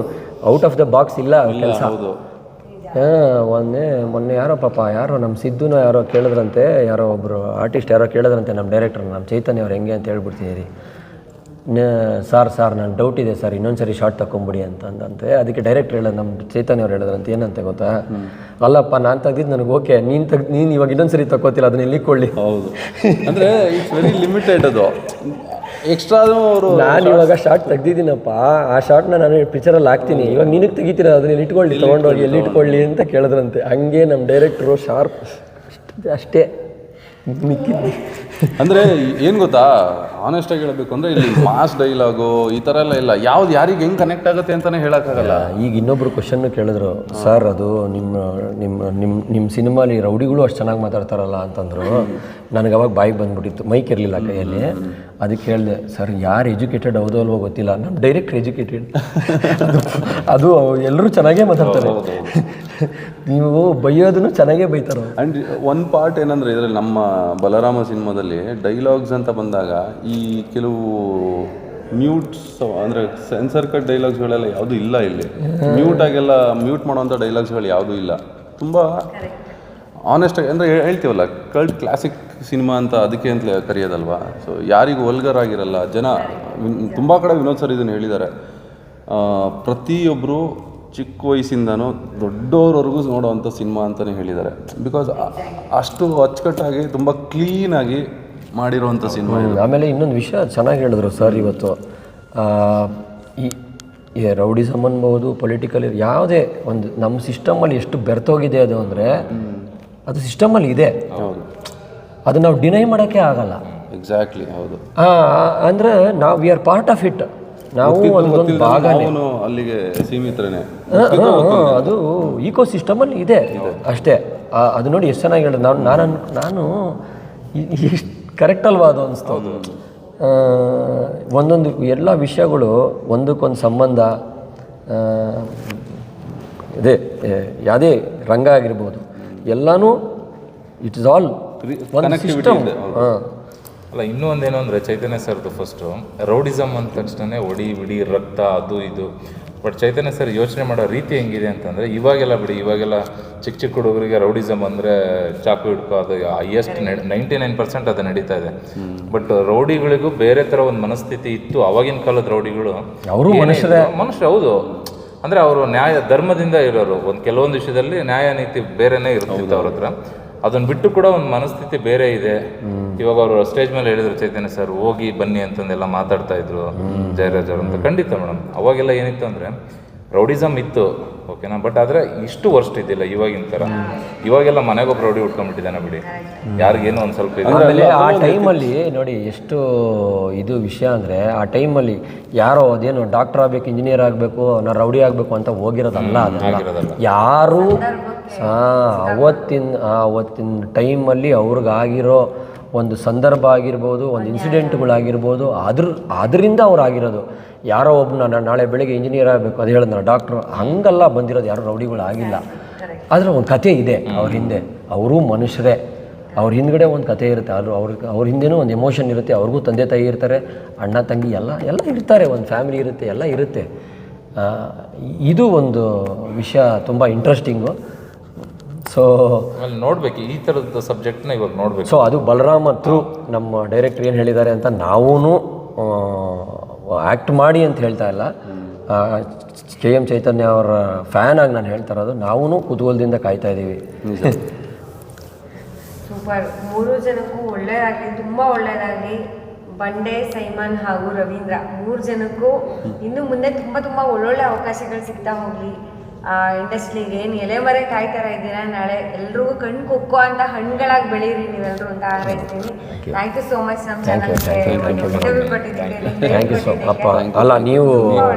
ಔಟ್ ಆಫ್ ದ ಬಾಕ್ಸ್ ಇಲ್ಲ ಕೆಲಸ. ಮೊನ್ನೆ ಯಾರೋ ನಮ್ಮ ಸಿದ್ದುನೋ ಯಾರೋ ಕೇಳಿದ್ರಂತೆ, ಯಾರೋ ಒಬ್ಬರು ಆರ್ಟಿಸ್ಟ್ ಯಾರೋ ಕೇಳಿದ್ರಂತೆ ನಮ್ಮ ಡೈರೆಕ್ಟ್ರ್, ನಮ್ಮ ಚೈತನ್ಯ ಅವ್ರು ಹೆಂಗೆ ಅಂತ ಹೇಳ್ಬಿಡ್ತೀನಿ. ಸರ್ ನಾನು ಡೌಟ್ ಇದೆ ಸರ್, ಇನ್ನೊಂದು ಸರಿ ಶಾರ್ಟ್ ತಗೊಂಬಿಡಿ ಅಂತಂದಂತೆ. ಅದಕ್ಕೆ ಡೈರೆಕ್ಟ್ರ್ ಹೇಳೋದು, ನಮ್ಮ ಚೈತನ್ಯ ಅವ್ರು ಹೇಳಿದ್ರಂತೆ ಏನಂತೆ ಗೊತ್ತಾ, ಅಲ್ಲಪ್ಪ ನಾನು ತೆಗ್ದಿದ್ದು ನನಗೆ ಓಕೆ, ನೀನು ಇವಾಗ ಇನ್ನೊಂದು ಸರಿ ತಗೋತಿಲ್ಲ, ಅದನ್ನ ಎಲ್ಲಿಕೊಳ್ಳಿ. ಹೌದು, ಅಂದರೆ ಇಟ್ಸ್ ವೆರಿ ಲಿಮಿಟೆಡ್ ಅದು. ಎಕ್ಸ್ಟ್ರಾ ಅವರು ನಾನು ಇವಾಗ ಶಾರ್ಟ್ ತೆಗ್ದಿದ್ದೀನಪ್ಪ, ಆ ಶಾರ್ಟ್ನ ನಾನು ಪಿಕ್ಚರಲ್ಲಿ ಹಾಕ್ತೀನಿ, ಇವಾಗ ನಿನಗೆ ತೆಗಿತೀರ, ಅದನ್ನ ಇಟ್ಕೊಳ್ಳಿ, ತೊಗೊಂಡೋಗಿ ಎಲ್ಲಿ ಇಟ್ಕೊಳ್ಳಿ ಅಂತ ಕೇಳಿದ್ರಂತೆ. ಹಂಗೆ ನಮ್ಮ ಡೈರೆಕ್ಟ್ರು ಶಾರ್ಪ್ ಅಷ್ಟೇ ಮಿಕ್ಕಿದ್ದು. ಅಂದರೆ ಏನು ಗೊತ್ತಾ, ಆನೆಸ್ಟಾಗಿ ಹೇಳಬೇಕು ಅಂದರೆ ಇಲ್ಲಿ ಮಾಸ್ ಡೈಲಾಗು ಈ ಥರ ಎಲ್ಲ ಇಲ್ಲ. ಯಾವ್ದು ಯಾರಿಗೆ ಹೆಂಗೆ ಕನೆಕ್ಟ್ ಆಗುತ್ತೆ ಅಂತಲೇ ಹೇಳೋಕ್ಕಾಗಲ್ಲ. ಈಗ ಇನ್ನೊಬ್ರು ಕ್ವಶನ್ನು ಕೇಳಿದ್ರು, ಸರ್ ಅದು ನಿಮ್ಮ ಸಿನಿಮಾಲಿ ರೌಡಿಗಳು ಅಷ್ಟು ಚೆನ್ನಾಗಿ ಮಾತಾಡ್ತಾರಲ್ಲ ಅಂತಂದರು. ನನಗೆ ಅವಾಗ ಬಾಯಿಗೆ ಬಂದ್ಬಿಟ್ಟಿತ್ತು, ಮೈಕ್ ಇರಲಿಲ್ಲ ಕೈಯಲ್ಲಿ. ಅದಕ್ಕೆ ಹೇಳಿದೆ, ಸರ್ ಯಾರು ಎಜುಕೇಟೆಡ್ ಹೌದೋ ಅಲ್ವೋ ಗೊತ್ತಿಲ್ಲ, ನಮ್ಮ ಡೈರೆಕ್ಟ್ರ್ ಎಜುಕೇಟೆಡ್, ಅದು ಎಲ್ಲರೂ ಚೆನ್ನಾಗೇ ಮಾತಾಡ್ತಾರೆ, ನೀವು ಬೈಯೋದನ್ನು ಚೆನ್ನಾಗೇ ಬೈತಾರೆ. ಆ್ಯಂಡ್ ಒಂದು ಪಾರ್ಟ್ ಏನಂದರೆ ಇದರಲ್ಲಿ ನಮ್ಮ ಬಲರಾಮ ಸಿನಿಮಾದಲ್ಲಿ ಡೈಲಾಗ್ಸ್ ಅಂತ ಬಂದಾಗ ಈ ಕೆಲವು ಮ್ಯೂಟ್ಸ್ ಅಂದರೆ ಸೆನ್ಸರ್ ಕಟ್ ಡೈಲಾಗ್ಸ್ಗಳೆಲ್ಲ ಯಾವುದೂ ಇಲ್ಲ ಇಲ್ಲಿ. ಮ್ಯೂಟಾಗೆಲ್ಲ ಮ್ಯೂಟ್ ಮಾಡೋವಂಥ ಡೈಲಾಗ್ಸ್ಗಳು ಯಾವುದೂ ಇಲ್ಲ. ತುಂಬ ಆನೆಸ್ಟಾಗಿ ಅಂದರೆ ಹೇಳ್ತೀವಲ್ಲ, ಕಲ್ಟ್ ಕ್ಲಾಸಿಕ್ ಸಿನಿಮಾ ಅಂತ ಅದಕ್ಕೆ ಅಂತಲೇ ಕರೆಯೋದಲ್ವಾ. ಸೊ ಯಾರಿಗೂ ವಲ್ಗರ್ ಆಗಿರಲ್ಲ. ಜನ ತುಂಬ ಕಡೆ ವಿನೋದ್ ಸರ್ ಇದನ್ನು ಹೇಳಿದ್ದಾರೆ, ಪ್ರತಿಯೊಬ್ಬರು ಚಿಕ್ಕ ವಯಸ್ಸಿಂದನೂ ದೊಡ್ಡವ್ರವರೆಗೂ ನೋಡೋವಂಥ ಸಿನಿಮಾ ಅಂತಲೇ ಹೇಳಿದ್ದಾರೆ. ಬಿಕಾಸ್ ಅಷ್ಟು ಅಚ್ಚುಕಟ್ಟಾಗಿ ತುಂಬ ಕ್ಲೀನಾಗಿ ಮಾಡಿರೋವಂಥ ಸಿನಿಮಾ. ಆಮೇಲೆ ಇನ್ನೊಂದು ವಿಷಯ ಚೆನ್ನಾಗಿ ಹೇಳಿದ್ರು ಸರ್ ಇವತ್ತು, ಈ ರೌಡಿಸಮ್ ಅನ್ಬೋದು, ಪೊಲಿಟಿಕಲ್ ಯಾವುದೇ ಒಂದು ನಮ್ಮ ಸಿಸ್ಟಮಲ್ಲಿ ಎಷ್ಟು ಬೆರ್ತೋಗಿದೆ ಅದು ಅಂದರೆ ಅದು ಸಿಸ್ಟಮಲ್ಲಿ ಇದೆ, ಅದು ನಾವು ಡಿನೈ ಮಾಡೋಕ್ಕೆ ಆಗಲ್ಲ. ಎಕ್ಸಾಕ್ಟ್ಲಿ, ಹೌದು. ಅಂದರೆ ನಾವು we are part of it, ನಾವು ಒಂದೊಂದು ಭಾಗನೇ, ಅಲ್ಲಿಗೆ ಸೀಮಿತರೇ. ಅದು ಈಕೋ ಸಿಸ್ಟಮಲ್ಲಿ ಇದೆ ಅಷ್ಟೇ. ಅದು ನೋಡಿ ಎಷ್ಟು ಚೆನ್ನಾಗಿ ಹೇಳಿದ್ರು. ನಾನು ಎಷ್ಟು ಕರೆಕ್ಟ್ ಅಲ್ವಾ ಅದು ಅನಿಸ್ತು. ಒಂದೊಂದು ಎಲ್ಲ ವಿಷಯಗಳು ಒಂದಕ್ಕೊಂದು ಸಂಬಂಧ, ಇದೆ ಯಾವುದೇ ರಂಗ ಆಗಿರ್ಬೋದು, ಎಲ್ಲನೂ ಇಟ್ ಇಸ್ ಆಲ್ ಒಂದು ಸಿಸ್ಟಮ್. ಅಲ್ಲ, ಇನ್ನೂ ಒಂದೇನು ಅಂದರೆ ಚೈತನ್ಯ ಸರ್ದು ಫಸ್ಟು ರೌಡಿಸಮ್ ಅಂದ ತಕ್ಷಣ ಹೊಡಿ ಬಿಡಿ ರಕ್ತ ಅದು ಇದು. ಬಟ್ ಚೈತನ್ಯ ಸರ್ ಯೋಚನೆ ಮಾಡೋ ರೀತಿ ಹೆಂಗಿದೆ ಅಂತಂದರೆ, ಇವಾಗೆಲ್ಲ ಬಿಡಿ, ಇವಾಗೆಲ್ಲ ಚಿಕ್ಕ ಚಿಕ್ಕ ಹುಡುಗರಿಗೆ ರೌಡಿಸಮ್ ಅಂದರೆ ಚಾಕು ಹಿಡ್ಕೋ, ಅದು ಹೈಯೆಸ್ಟ್ 99% ಅದು ನಡೀತಾ ಇದೆ. ಬಟ್ ರೌಡಿಗಳಿಗೂ ಬೇರೆ ಥರ ಒಂದು ಮನಸ್ಥಿತಿ ಇತ್ತು ಆವಾಗಿನ ಕಾಲದ ರೌಡಿಗಳು. ಅವರು ಮನುಷ್ಯರು, ಹೌದು. ಅಂದರೆ ಅವರು ನ್ಯಾಯ ಧರ್ಮದಿಂದ ಇರೋರು, ಒಂದು ಕೆಲವೊಂದು ವಿಷಯದಲ್ಲಿ ನ್ಯಾಯ ನೀತಿ ಬೇರೆನೇ ಇರ್ತಿತ್ತು ಅವ್ರ ಹತ್ರ. ಅದನ್ನು ಬಿಟ್ಟು ಕೂಡ ಒಂದು ಮನಸ್ಥಿತಿ ಬೇರೆ ಇದೆ. ಇವಾಗ ಅವರು ಸ್ಟೇಜ್ ಮೇಲೆ ಹೇಳಿದ್ರು ಚೈತನ್ಯ ಸರ್, ಹೋಗಿ ಬನ್ನಿ ಅಂತಂದೆಲ್ಲ ಮಾತಾಡ್ತಾ ಇದ್ರು ಜಯರಾಜ್ ಅವರು ಅಂತ. ಖಂಡಿತ ಮೇಡಮ್, ಅವಾಗೆಲ್ಲ ಏನಿತ್ತು ಅಂದರೆ ರೌಡಿಸಮ್ ಇತ್ತು, ಓಕೆನಾ, ಬಟ್ ಆದರೆ ಇಷ್ಟು ವರ್ಸ್ಟ್ ಇದ್ದಿಲ್ಲ ಇವಾಗಿನ ಥರ. ಇವಾಗೆಲ್ಲ ಮನೆಗೊಬ್ಬ ರೌಡಿ ಉಟ್ಕೊಂಡ್ಬಿಟ್ಟಿದ್ದಾನೆ ಬಿಡಿ, ಯಾರಿಗೇನು ಒಂದು ಸ್ವಲ್ಪ ಇದೆ. ಆಮೇಲೆ ಆ ಟೈಮಲ್ಲಿ ನೋಡಿ ಎಷ್ಟು ಇದು ವಿಷಯ ಅಂದರೆ, ಆ ಟೈಮಲ್ಲಿ ಯಾರೋ ಅದೇನು ಡಾಕ್ಟರ್ ಆಗಬೇಕು, ಇಂಜಿನಿಯರ್ ಆಗಬೇಕು, ನಾನು ರೌಡಿ ಆಗಬೇಕು ಅಂತ ಹೋಗಿರೋದಲ್ಲ. ಅದೆಲ್ಲ ಯಾರು ಅವತ್ತಿನ ಟೈಮಲ್ಲಿ ಅವ್ರಿಗಾಗಿರೋ ಒಂದು ಸಂದರ್ಭ ಆಗಿರ್ಬೋದು, ಒಂದು ಇನ್ಸಿಡೆಂಟ್ಗಳಾಗಿರ್ಬೋದು, ಅದರಿಂದ ಅವ್ರು ಆಗಿರೋದು. ಯಾರೋ ಒಬ್ಬನ ನಾಳೆ ಬೆಳಗ್ಗೆ ಇಂಜಿನಿಯರ್ ಆಗಬೇಕು, ಅದು ಹೇಳಿದ್ನ ಡಾಕ್ಟ್ರು, ಹಂಗಲ್ಲ ಬಂದಿರೋದು. ಯಾರೋ ರೌಡಿಗಳು ಆಗಿಲ್ಲ. ಆದರೆ ಒಂದು ಕತೆ ಇದೆ ಅವ್ರ ಹಿಂದೆ. ಅವರೂ ಮನುಷ್ಯರೇ, ಅವ್ರ ಹಿಂದ್ಗಡೆ ಒಂದು ಕತೆ ಇರುತ್ತೆ. ಅವ್ರ ಹಿಂದೆನೂ ಒಂದು ಎಮೋಷನ್ ಇರುತ್ತೆ. ಅವ್ರಿಗೂ ತಂದೆ ತಾಯಿ ಇರ್ತಾರೆ, ಅಣ್ಣ ತಂಗಿ ಎಲ್ಲ ಇರ್ತಾರೆ, ಒಂದು ಫ್ಯಾಮಿಲಿ ಇರುತ್ತೆ, ಎಲ್ಲ ಇರುತ್ತೆ. ಇದು ಒಂದು ವಿಷಯ ತುಂಬ ಇಂಟ್ರೆಸ್ಟಿಂಗು. ಸೊ ಆಮೇಲೆ ನೋಡ್ಬೇಕು ಈ ಥರದ ಸಬ್ಜೆಕ್ಟ್ನ ಇವಾಗ ನೋಡ್ಬೇಕು. ಸೊ ಅದು ಬಲರಾಮ ಥ್ರೂ ನಮ್ಮ ಡೈರೆಕ್ಟ್ರ್ ಏನು ಹೇಳಿದ್ದಾರೆ ಅಂತ ನಾವೂ ಆ್ಯಕ್ಟ್ ಮಾಡಿ ಅಂತ ಹೇಳ್ತಾ ಇಲ್ಲ. KM ಚೈತನ್ಯ ಅವರ ಫ್ಯಾನ್ ಆಗಿ ನಾನು ಹೇಳ್ತಾ ಇರೋದು, ನಾವೂ ಕುತೂಹಲದಿಂದ ಕಾಯ್ತಾ ಇದ್ದೀವಿ. ಸೂಪರ್. 3 ಜನಕ್ಕೂ ಒಳ್ಳೆಯದಾಗಲಿ, ತುಂಬ ಒಳ್ಳೆಯದಾಗಲಿ. ಬಂಡೆ, ಸೈಮನ್ ಹಾಗೂ ರವೀಂದ್ರ 3 ಜನಕ್ಕೂ ಇನ್ನು ಮುಂದೆ ತುಂಬ ತುಂಬ ಒಳ್ಳೊಳ್ಳೆ ಅವಕಾಶಗಳು ಸಿಗ್ತಾ ಹೋಗಲಿ. ಇಂಡಸ್ಟ್ರಿಗೆ ಏನು ಎಲೆ ಮರೆ ಕಾಯ್ತಾರ ಇದ್ದೀರಾ, ನಾಳೆ ಎಲ್ರಿಗೂ ಕಣ್ಣು ಕುಕ್ಕೋ ಅಂತ ಹಣ್ಣುಗಳಾಗಿ ಬೆಳೀರಿ ನೀವೆಲ್ಲರೂ ಅಂತ ಹಾರೈಸ್ತೀನಿ. ಥ್ಯಾಂಕ್ ಯು ಸೋ ಮಚ್ ನಮ್ಮ ಚಾನಲ್ಗೆ ಇಂಟರ್ವ್ಯೂ ಕೊಟ್ಟಿದ್ದಕ್ಕೆ. ಥ್ಯಾಂಕ್ ಯು ಸೊ ಅಪ್ಪ. ಅಲ್ಲ, ನೀವು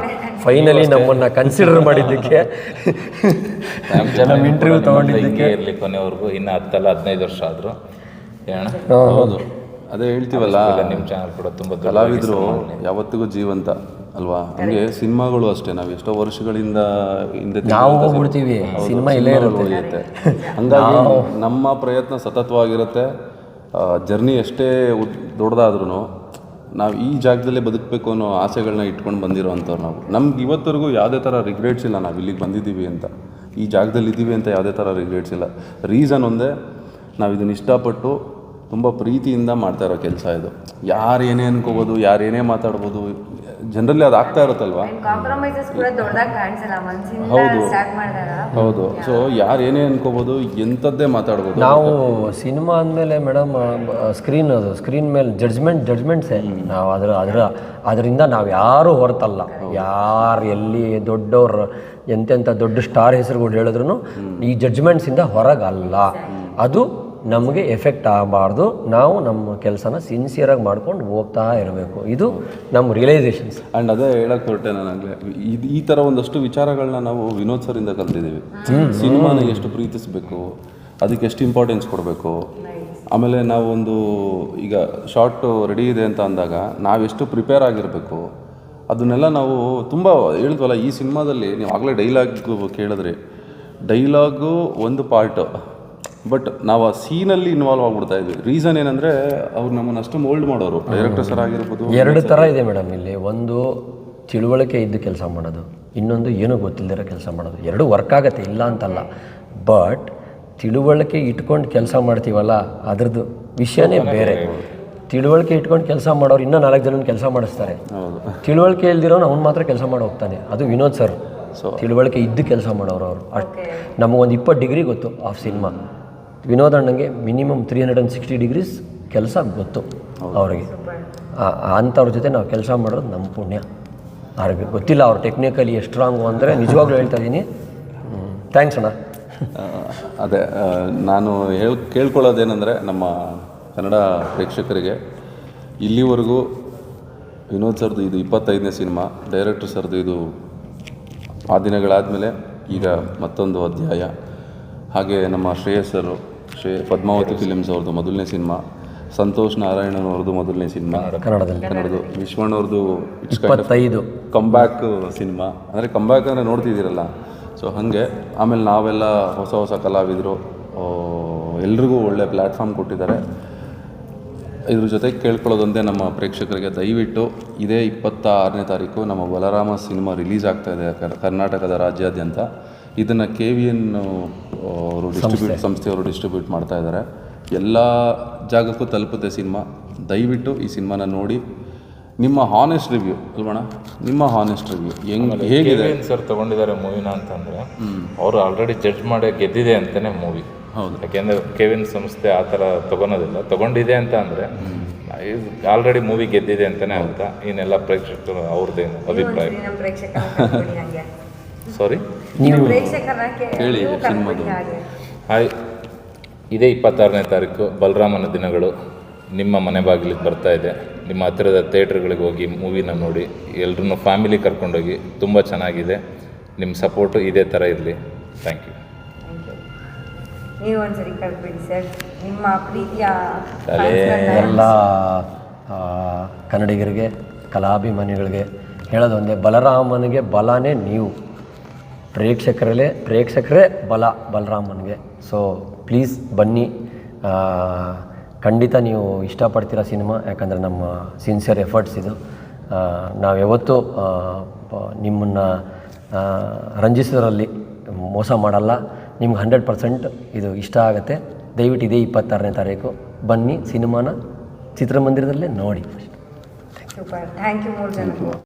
ಫೈನಲಿ ನಮ್ಮನ್ನು ಕನ್ಸಿಡರ್ ಮಾಡಿದ್ದಕ್ಕೆ, ನಮ್ಮ ಇಂಟರ್ವ್ಯೂ ತೊಗೊಂಡಿದ್ದಕ್ಕೆ ಇರಲಿ ಕೊನೆವರೆಗೂ. ಇನ್ನು 10 ಅಲ್ಲ 15 ವರ್ಷ ಆದರೂ ಹೇಳೋಣ. ಹೌದು, ಅದೇ ಹೇಳ್ತೀವಲ್ಲ, ನಿಮ್ಮ ಚಾನಲ್ ಕೂಡ ತುಂಬ ಕಲಾವಿದರು ಯಾವತ್ತಿಗೂ ಜೀವಂತ ಅಲ್ವಾ. ಹಂಗೆ ಸಿನಿಮಾಗಳು ಅಷ್ಟೇ, ನಾವು ಎಷ್ಟೋ ವರ್ಷಗಳಿಂದ ಹಿಂದೆ ನಾವು ಹೋಗ್ಬಿಡ್ತೀವಿ, ಸಿನಿಮಾ ಇಲ್ಲೇ ಇರುತ್ತೆ. ಹಂಗಾಗಿ ನಮ್ಮ ಪ್ರಯತ್ನ ಸತತವಾಗಿರುತ್ತೆ. ಜರ್ನಿ ಎಷ್ಟೇ ದೊಡ್ಡದಾದ್ರೂ ನಾವು ಈ ಜಾಗದಲ್ಲೇ ಬದುಕಬೇಕು ಅನ್ನೋ ಆಸೆಗಳನ್ನ ಇಟ್ಕೊಂಡು ಬಂದಿರೋ ಅಂಥವ್ರು ನಾವು. ನಮ್ಗೆ ಇವತ್ತರೆಗೂ ಯಾವುದೇ ಥರ ರಿಗ್ರೆಟ್ಸ್ ಇಲ್ಲ, ನಾವು ಇಲ್ಲಿಗೆ ಬಂದಿದ್ದೀವಿ ಅಂತ, ಈ ಜಾಗದಲ್ಲಿ ಇದ್ದೀವಿ ಅಂತ ಯಾವುದೇ ಥರ ರಿಗ್ರೆಟ್ಸ್ ಇಲ್ಲ. ರೀಸನ್ ಒಂದೇ, ನಾವು ಇದನ್ನು ಇಷ್ಟಪಟ್ಟು ತುಂಬ ಪ್ರೀತಿಯಿಂದ ಮಾಡ್ತಾ ಇರೋ ಕೆಲಸ ಇದು. ಯಾರು ಏನೇ ಅನ್ಕೋಬೋದು, ಯಾರು ಏನೇ ಮಾತಾಡ್ಬೋದು, ಜನರಲಿ ಅದು ಆಗ್ತಾ ಇರುತ್ತಲ್ವಾ. ಹೌದು. ಸೊ ಯಾರು ಏನೇ ಅನ್ಕೋಬೋದು, ಎಂಥದ್ದೇ ಮಾತಾಡ್ಬೋದು. ನಾವು ಸಿನಿಮಾ ಅಂದಮೇಲೆ ಮೇಡಮ್ ಸ್ಕ್ರೀನ್ ಮೇಲೆ ಜಡ್ಜ್ಮೆಂಟ್ಸೇ. ನಾವು ಅದರಿಂದ ನಾವು ಯಾರೂ ಹೊರತಲ್ಲ. ಯಾರು ಎಲ್ಲಿ ದೊಡ್ಡವ್ರು ಎಂತೆಂಥ ದೊಡ್ಡ ಸ್ಟಾರ್ ಹೆಸರುಗಳು ಹೇಳಿದ್ರು ಈ ಜಡ್ಜ್ಮೆಂಟ್ಸಿಂದ ಹೊರಗಲ್ಲ. ಅದು ನಮಗೆ ಎಫೆಕ್ಟ್ ಆಗಬಾರ್ದು. ನಾವು ನಮ್ಮ ಕೆಲಸನ ಸಿನ್ಸಿಯರಾಗಿ ಮಾಡ್ಕೊಂಡು ಹೋಗ್ತಾ ಇರಬೇಕು. ಇದು ನಮ್ಮ ರಿಯಲೈಸೇಷನ್ಸ್. ಆ್ಯಂಡ್ ಅದೇ ಹೇಳಕ್ಕೆ ಹೊರಟೆ ನಾನಾಗಲೇ, ಈ ಥರ ಒಂದಷ್ಟು ವಿಚಾರಗಳನ್ನ ನಾವು ವಿನೋದ್ ಸರಿಂದ ಕಲ್ತಿದ್ದೀವಿ. ಸಿನಿಮಾನ ಎಷ್ಟು ಪ್ರೀತಿಸಬೇಕು, ಅದಕ್ಕೆ ಎಷ್ಟು ಇಂಪಾರ್ಟೆನ್ಸ್ ಕೊಡಬೇಕು. ಆಮೇಲೆ ನಾವೊಂದು ಈಗ ಶಾರ್ಟು ರೆಡಿ ಇದೆ ಅಂತ ಅಂದಾಗ ನಾವೆಷ್ಟು ಪ್ರಿಪೇರ್ ಆಗಿರಬೇಕು, ಅದನ್ನೆಲ್ಲ ನಾವು ತುಂಬ ಹೇಳಿದ್ವಲ್ಲ. ಈ ಸಿನಿಮಾದಲ್ಲಿ ನೀವು ಆಗಲೇ ಡೈಲಾಗು ಕೇಳಿದ್ರಿ, ಡೈಲಾಗು ಒಂದು ಪಾರ್ಟು, ಬಟ್ ನಾವು ಆ ಸೀನಲ್ಲಿ ಇನ್ವಾಲ್ವ್ ಆಗ್ಬಿಡ್ತಾ ಇದ್ವಿ. ರೀಸನ್ ಏನಂದರೆ ಅವ್ರು ನಮ್ಮನ್ನು ಅಷ್ಟು ಮೋಲ್ಡ್ ಮಾಡೋರು, ಡೈರೆಕ್ಟರ್ ಸರ್ ಆಗಿರ್ಬೋದು. 2 ಥರ ಇದೆ ಮೇಡಮ್ ಇಲ್ಲಿ. ಒಂದು ತಿಳುವಳಿಕೆ ಇದ್ದು ಕೆಲಸ ಮಾಡೋದು, ಇನ್ನೊಂದು ಏನೂ ಗೊತ್ತಿಲ್ಲದಿರೋ ಕೆಲಸ ಮಾಡೋದು. 2 ವರ್ಕ್ ಆಗುತ್ತೆ, ಇಲ್ಲ ಅಂತಲ್ಲ. ಬಟ್ ತಿಳುವಳಿಕೆ ಇಟ್ಕೊಂಡು ಕೆಲಸ ಮಾಡ್ತೀವಲ್ಲ, ಅದ್ರದ್ದು ವಿಷಯನೇ ಬೇರೆ. ತಿಳುವಳಿಕೆ ಇಟ್ಕೊಂಡು ಕೆಲಸ ಮಾಡೋರು ಇನ್ನೂ 4 ಜನನ ಕೆಲಸ ಮಾಡಿಸ್ತಾರೆ. ತಿಳುವಳಿಕೆ ಇಲ್ದಿರೋನು ಅವ್ನು ಮಾತ್ರ ಕೆಲಸ ಮಾಡಿ ಹೋಗ್ತಾನೆ. ಅದು ವಿನೋದ್ ಸರ್. ತಿಳುವಳಿಕೆ ಇದ್ದು ಕೆಲಸ ಮಾಡೋರು ಅವರು. ನಮಗೊಂದು 20 ಡಿಗ್ರಿ ಗೊತ್ತು ಆಫ್ ಸಿನಿಮಾ. ವಿನೋದ್ ಅಣ್ಣಂಗೆ ಮಿನಿಮಮ್ 360 ಡಿಗ್ರೀಸ್ ಕೆಲಸ ಗೊತ್ತು ಅವರಿಗೆ. ಅಂಥವ್ರ ಜೊತೆ ನಾವು ಕೆಲಸ ಮಾಡೋದು ನಮ್ಮ ಪುಣ್ಯ. ಅವ್ರಿಗೆ ಗೊತ್ತಿಲ್ಲ ಅವ್ರು ಟೆಕ್ನಿಕಲಿ ಎಷ್ಟು ಸ್ಟ್ರಾಂಗು ಅಂದರೆ ನಿಜವಾಗ್ಲೂ ಹೇಳ್ತಾ ಇದ್ದೀನಿ. ಥ್ಯಾಂಕ್ಸ್ ಅಣ್ಣ. ಅದೇ ನಾನು ಕೇಳ್ಕೊಳ್ಳೋದೇನೆಂದರೆ ನಮ್ಮ ಕನ್ನಡ ಪ್ರೇಕ್ಷಕರಿಗೆ ಇಲ್ಲಿವರೆಗೂ ವಿನೋದ್ ಸರ್ದು ಇದು 25ನೇ ಸಿನಿಮಾ, ಡೈರೆಕ್ಟರ್ ಸರ್ದು ಇದು ಆ ದಿನಗಳಾದಮೇಲೆ ಈಗ ಮತ್ತೊಂದು ಅಧ್ಯಾಯ. ಹಾಗೆ ನಮ್ಮ ಶ್ರೇಯಸ್ ಸರು ಪದ್ಮಾವತಿ ಫಿಲಿಮ್ಸ್ ಅವ್ರದ್ದು ಮೊದಲನೇ ಸಿನಿಮಾ, ಸಂತೋಷ್ ನಾರಾಯಣನವ್ರದ್ದು ಮೊದಲನೇ ಸಿನಿಮಾ ಕನ್ನಡದು, ವಿಶ್ವಣ್ಣವ್ರದ್ದು it's kind of 25 comeback cinema. ಅಂದರೆ ಕಂಬ್ಯಾಕ್ ಅಂದರೆ ನೋಡ್ತಿದ್ದೀರಲ್ಲ, ಸೊ ಹಾಗೆ. ಆಮೇಲೆ ನಾವೆಲ್ಲ ಹೊಸ ಕಲಾವಿದರು ಎಲ್ರಿಗೂ ಒಳ್ಳೆ ಪ್ಲ್ಯಾಟ್ಫಾರ್ಮ್ ಕೊಟ್ಟಿದ್ದಾರೆ. ಇದ್ರ ಜೊತೆಗೆ ಕೇಳ್ಕೊಳ್ಳೋದೊಂದೇ ನಮ್ಮ ಪ್ರೇಕ್ಷಕರಿಗೆ, ದಯವಿಟ್ಟು ಇದೇ 26ನೇ ತಾರೀಕು ನಮ್ಮ ಬಲರಾಮ ಸಿನಿಮಾ ರಿಲೀಸ್ ಆಗ್ತಾಯಿದೆ ಕರ್ನಾಟಕದ ರಾಜ್ಯಾದ್ಯಂತ. ಇದನ್ನು KVN ಅವರು ಸಂಸ್ಥೆಯವರು ಡಿಸ್ಟ್ರಿಬ್ಯೂಟ್ ಮಾಡ್ತಾಯಿದ್ದಾರೆ. ಎಲ್ಲ ಜಾಗಕ್ಕೂ ತಲುಪುತ್ತೆ ಸಿನಿಮಾ. ದಯವಿಟ್ಟು ಈ ಸಿನಿಮಾನ ನೋಡಿ ನಿಮ್ಮ ಹಾನೆಸ್ಟ್ ರಿವ್ಯೂ ಅಲ್ವಣ, ನಿಮ್ಮ ಹಾನೆಸ್ಟ್ ರಿವ್ಯೂ ಹೇಗಿದೆ ಸರ್ ತೊಗೊಂಡಿದ್ದಾರೆ ಮೂವಿನ ಅಂತಂದರೆ ಅವರು ಆಲ್ರೆಡಿ ಜಡ್ಜ್ ಮಾಡಿ ಗೆದ್ದಿದೆ ಅಂತಲೇ ಮೂವಿ. ಹೌದು, ಯಾಕೆಂದರೆ KVN ಸಂಸ್ಥೆ ಆ ಥರ ತೊಗೊಳೋದಿಲ್ಲ, ತೊಗೊಂಡಿದೆ ಅಂತ ಅಂದರೆ ಆಲ್ರೆಡಿ ಮೂವಿ ಗೆದ್ದಿದೆ ಅಂತಲೇ ಅರ್ಥ. ಇನ್ನೆಲ್ಲ ಪ್ರೇಕ್ಷಕರು ಅವ್ರದ್ದೇನು ಅಭಿಪ್ರಾಯ. ಸಾರಿ ಹೇಳಿ ಸಿನಿಮಾದು. ಹಾಯ್, ಇದೇ 26ನೇ ತಾರೀಕು ಬಲರಾಮನ ದಿನಗಳು ನಿಮ್ಮ ಮನೆ ಬಾಗಿಲಿಗೆ ಬರ್ತಾ ಇದೆ. ನಿಮ್ಮ ಹತ್ತಿರದ ಥಿಯೇಟ್ರ್ಗಳಿಗೆ ಹೋಗಿ ಮೂವಿನ ನೋಡಿ, ಎಲ್ಲರೂ ಫ್ಯಾಮಿಲಿ ಕರ್ಕೊಂಡೋಗಿ. ತುಂಬ ಚೆನ್ನಾಗಿದೆ. ನಿಮ್ಮ ಸಪೋರ್ಟು ಇದೇ ಥರ ಇರಲಿ. Thank you. ನೀವು ಒಂದ್ಸರಿ ಕಳ್ಬಿಡಿ ಸರ್ ನಿಮ್ಮ ಪ್ರೀತಿಯ ಎಲ್ಲ ಕನ್ನಡಿಗರಿಗೆ, ಕಲಾಭಿಮಾನಿಗಳಿಗೆ ಹೇಳೋದೊಂದೇ, ಬಲರಾಮನಿಗೆ ಬಲನೇ ನೀವು, ಪ್ರೇಕ್ಷಕರೇ ಬಲರಾಮನಿಗೆ. ಸೊ ಪ್ಲೀಸ್ ಬನ್ನಿ, ಖಂಡಿತ ನೀವು ಇಷ್ಟಪಡ್ತೀರ ಸಿನಿಮಾ. ಯಾಕಂದರೆ ನಮ್ಮ ಸಿನ್ಸಿಯರ್ ಎಫರ್ಟ್ಸ್ ಇದು. ನಾವು ಯಾವತ್ತೂ ನಿಮ್ಮನ್ನು ರಂಜಿಸೋದ್ರಲ್ಲಿ ಮೋಸ ಮಾಡಲ್ಲ. ನಿಮ್ಗೆ 100% ಇದು ಇಷ್ಟ ಆಗುತ್ತೆ. ದಯವಿಟ್ಟು ಇದೇ 26ನೇ ತಾರೀಕು ಬನ್ನಿ, ಸಿನಿಮಾನ ಚಿತ್ರಮಂದಿರದಲ್ಲೇ ನೋಡಿ. ಸೂಪರ್, ಥ್ಯಾಂಕ್ ಯು ಮೂರು ಜನ.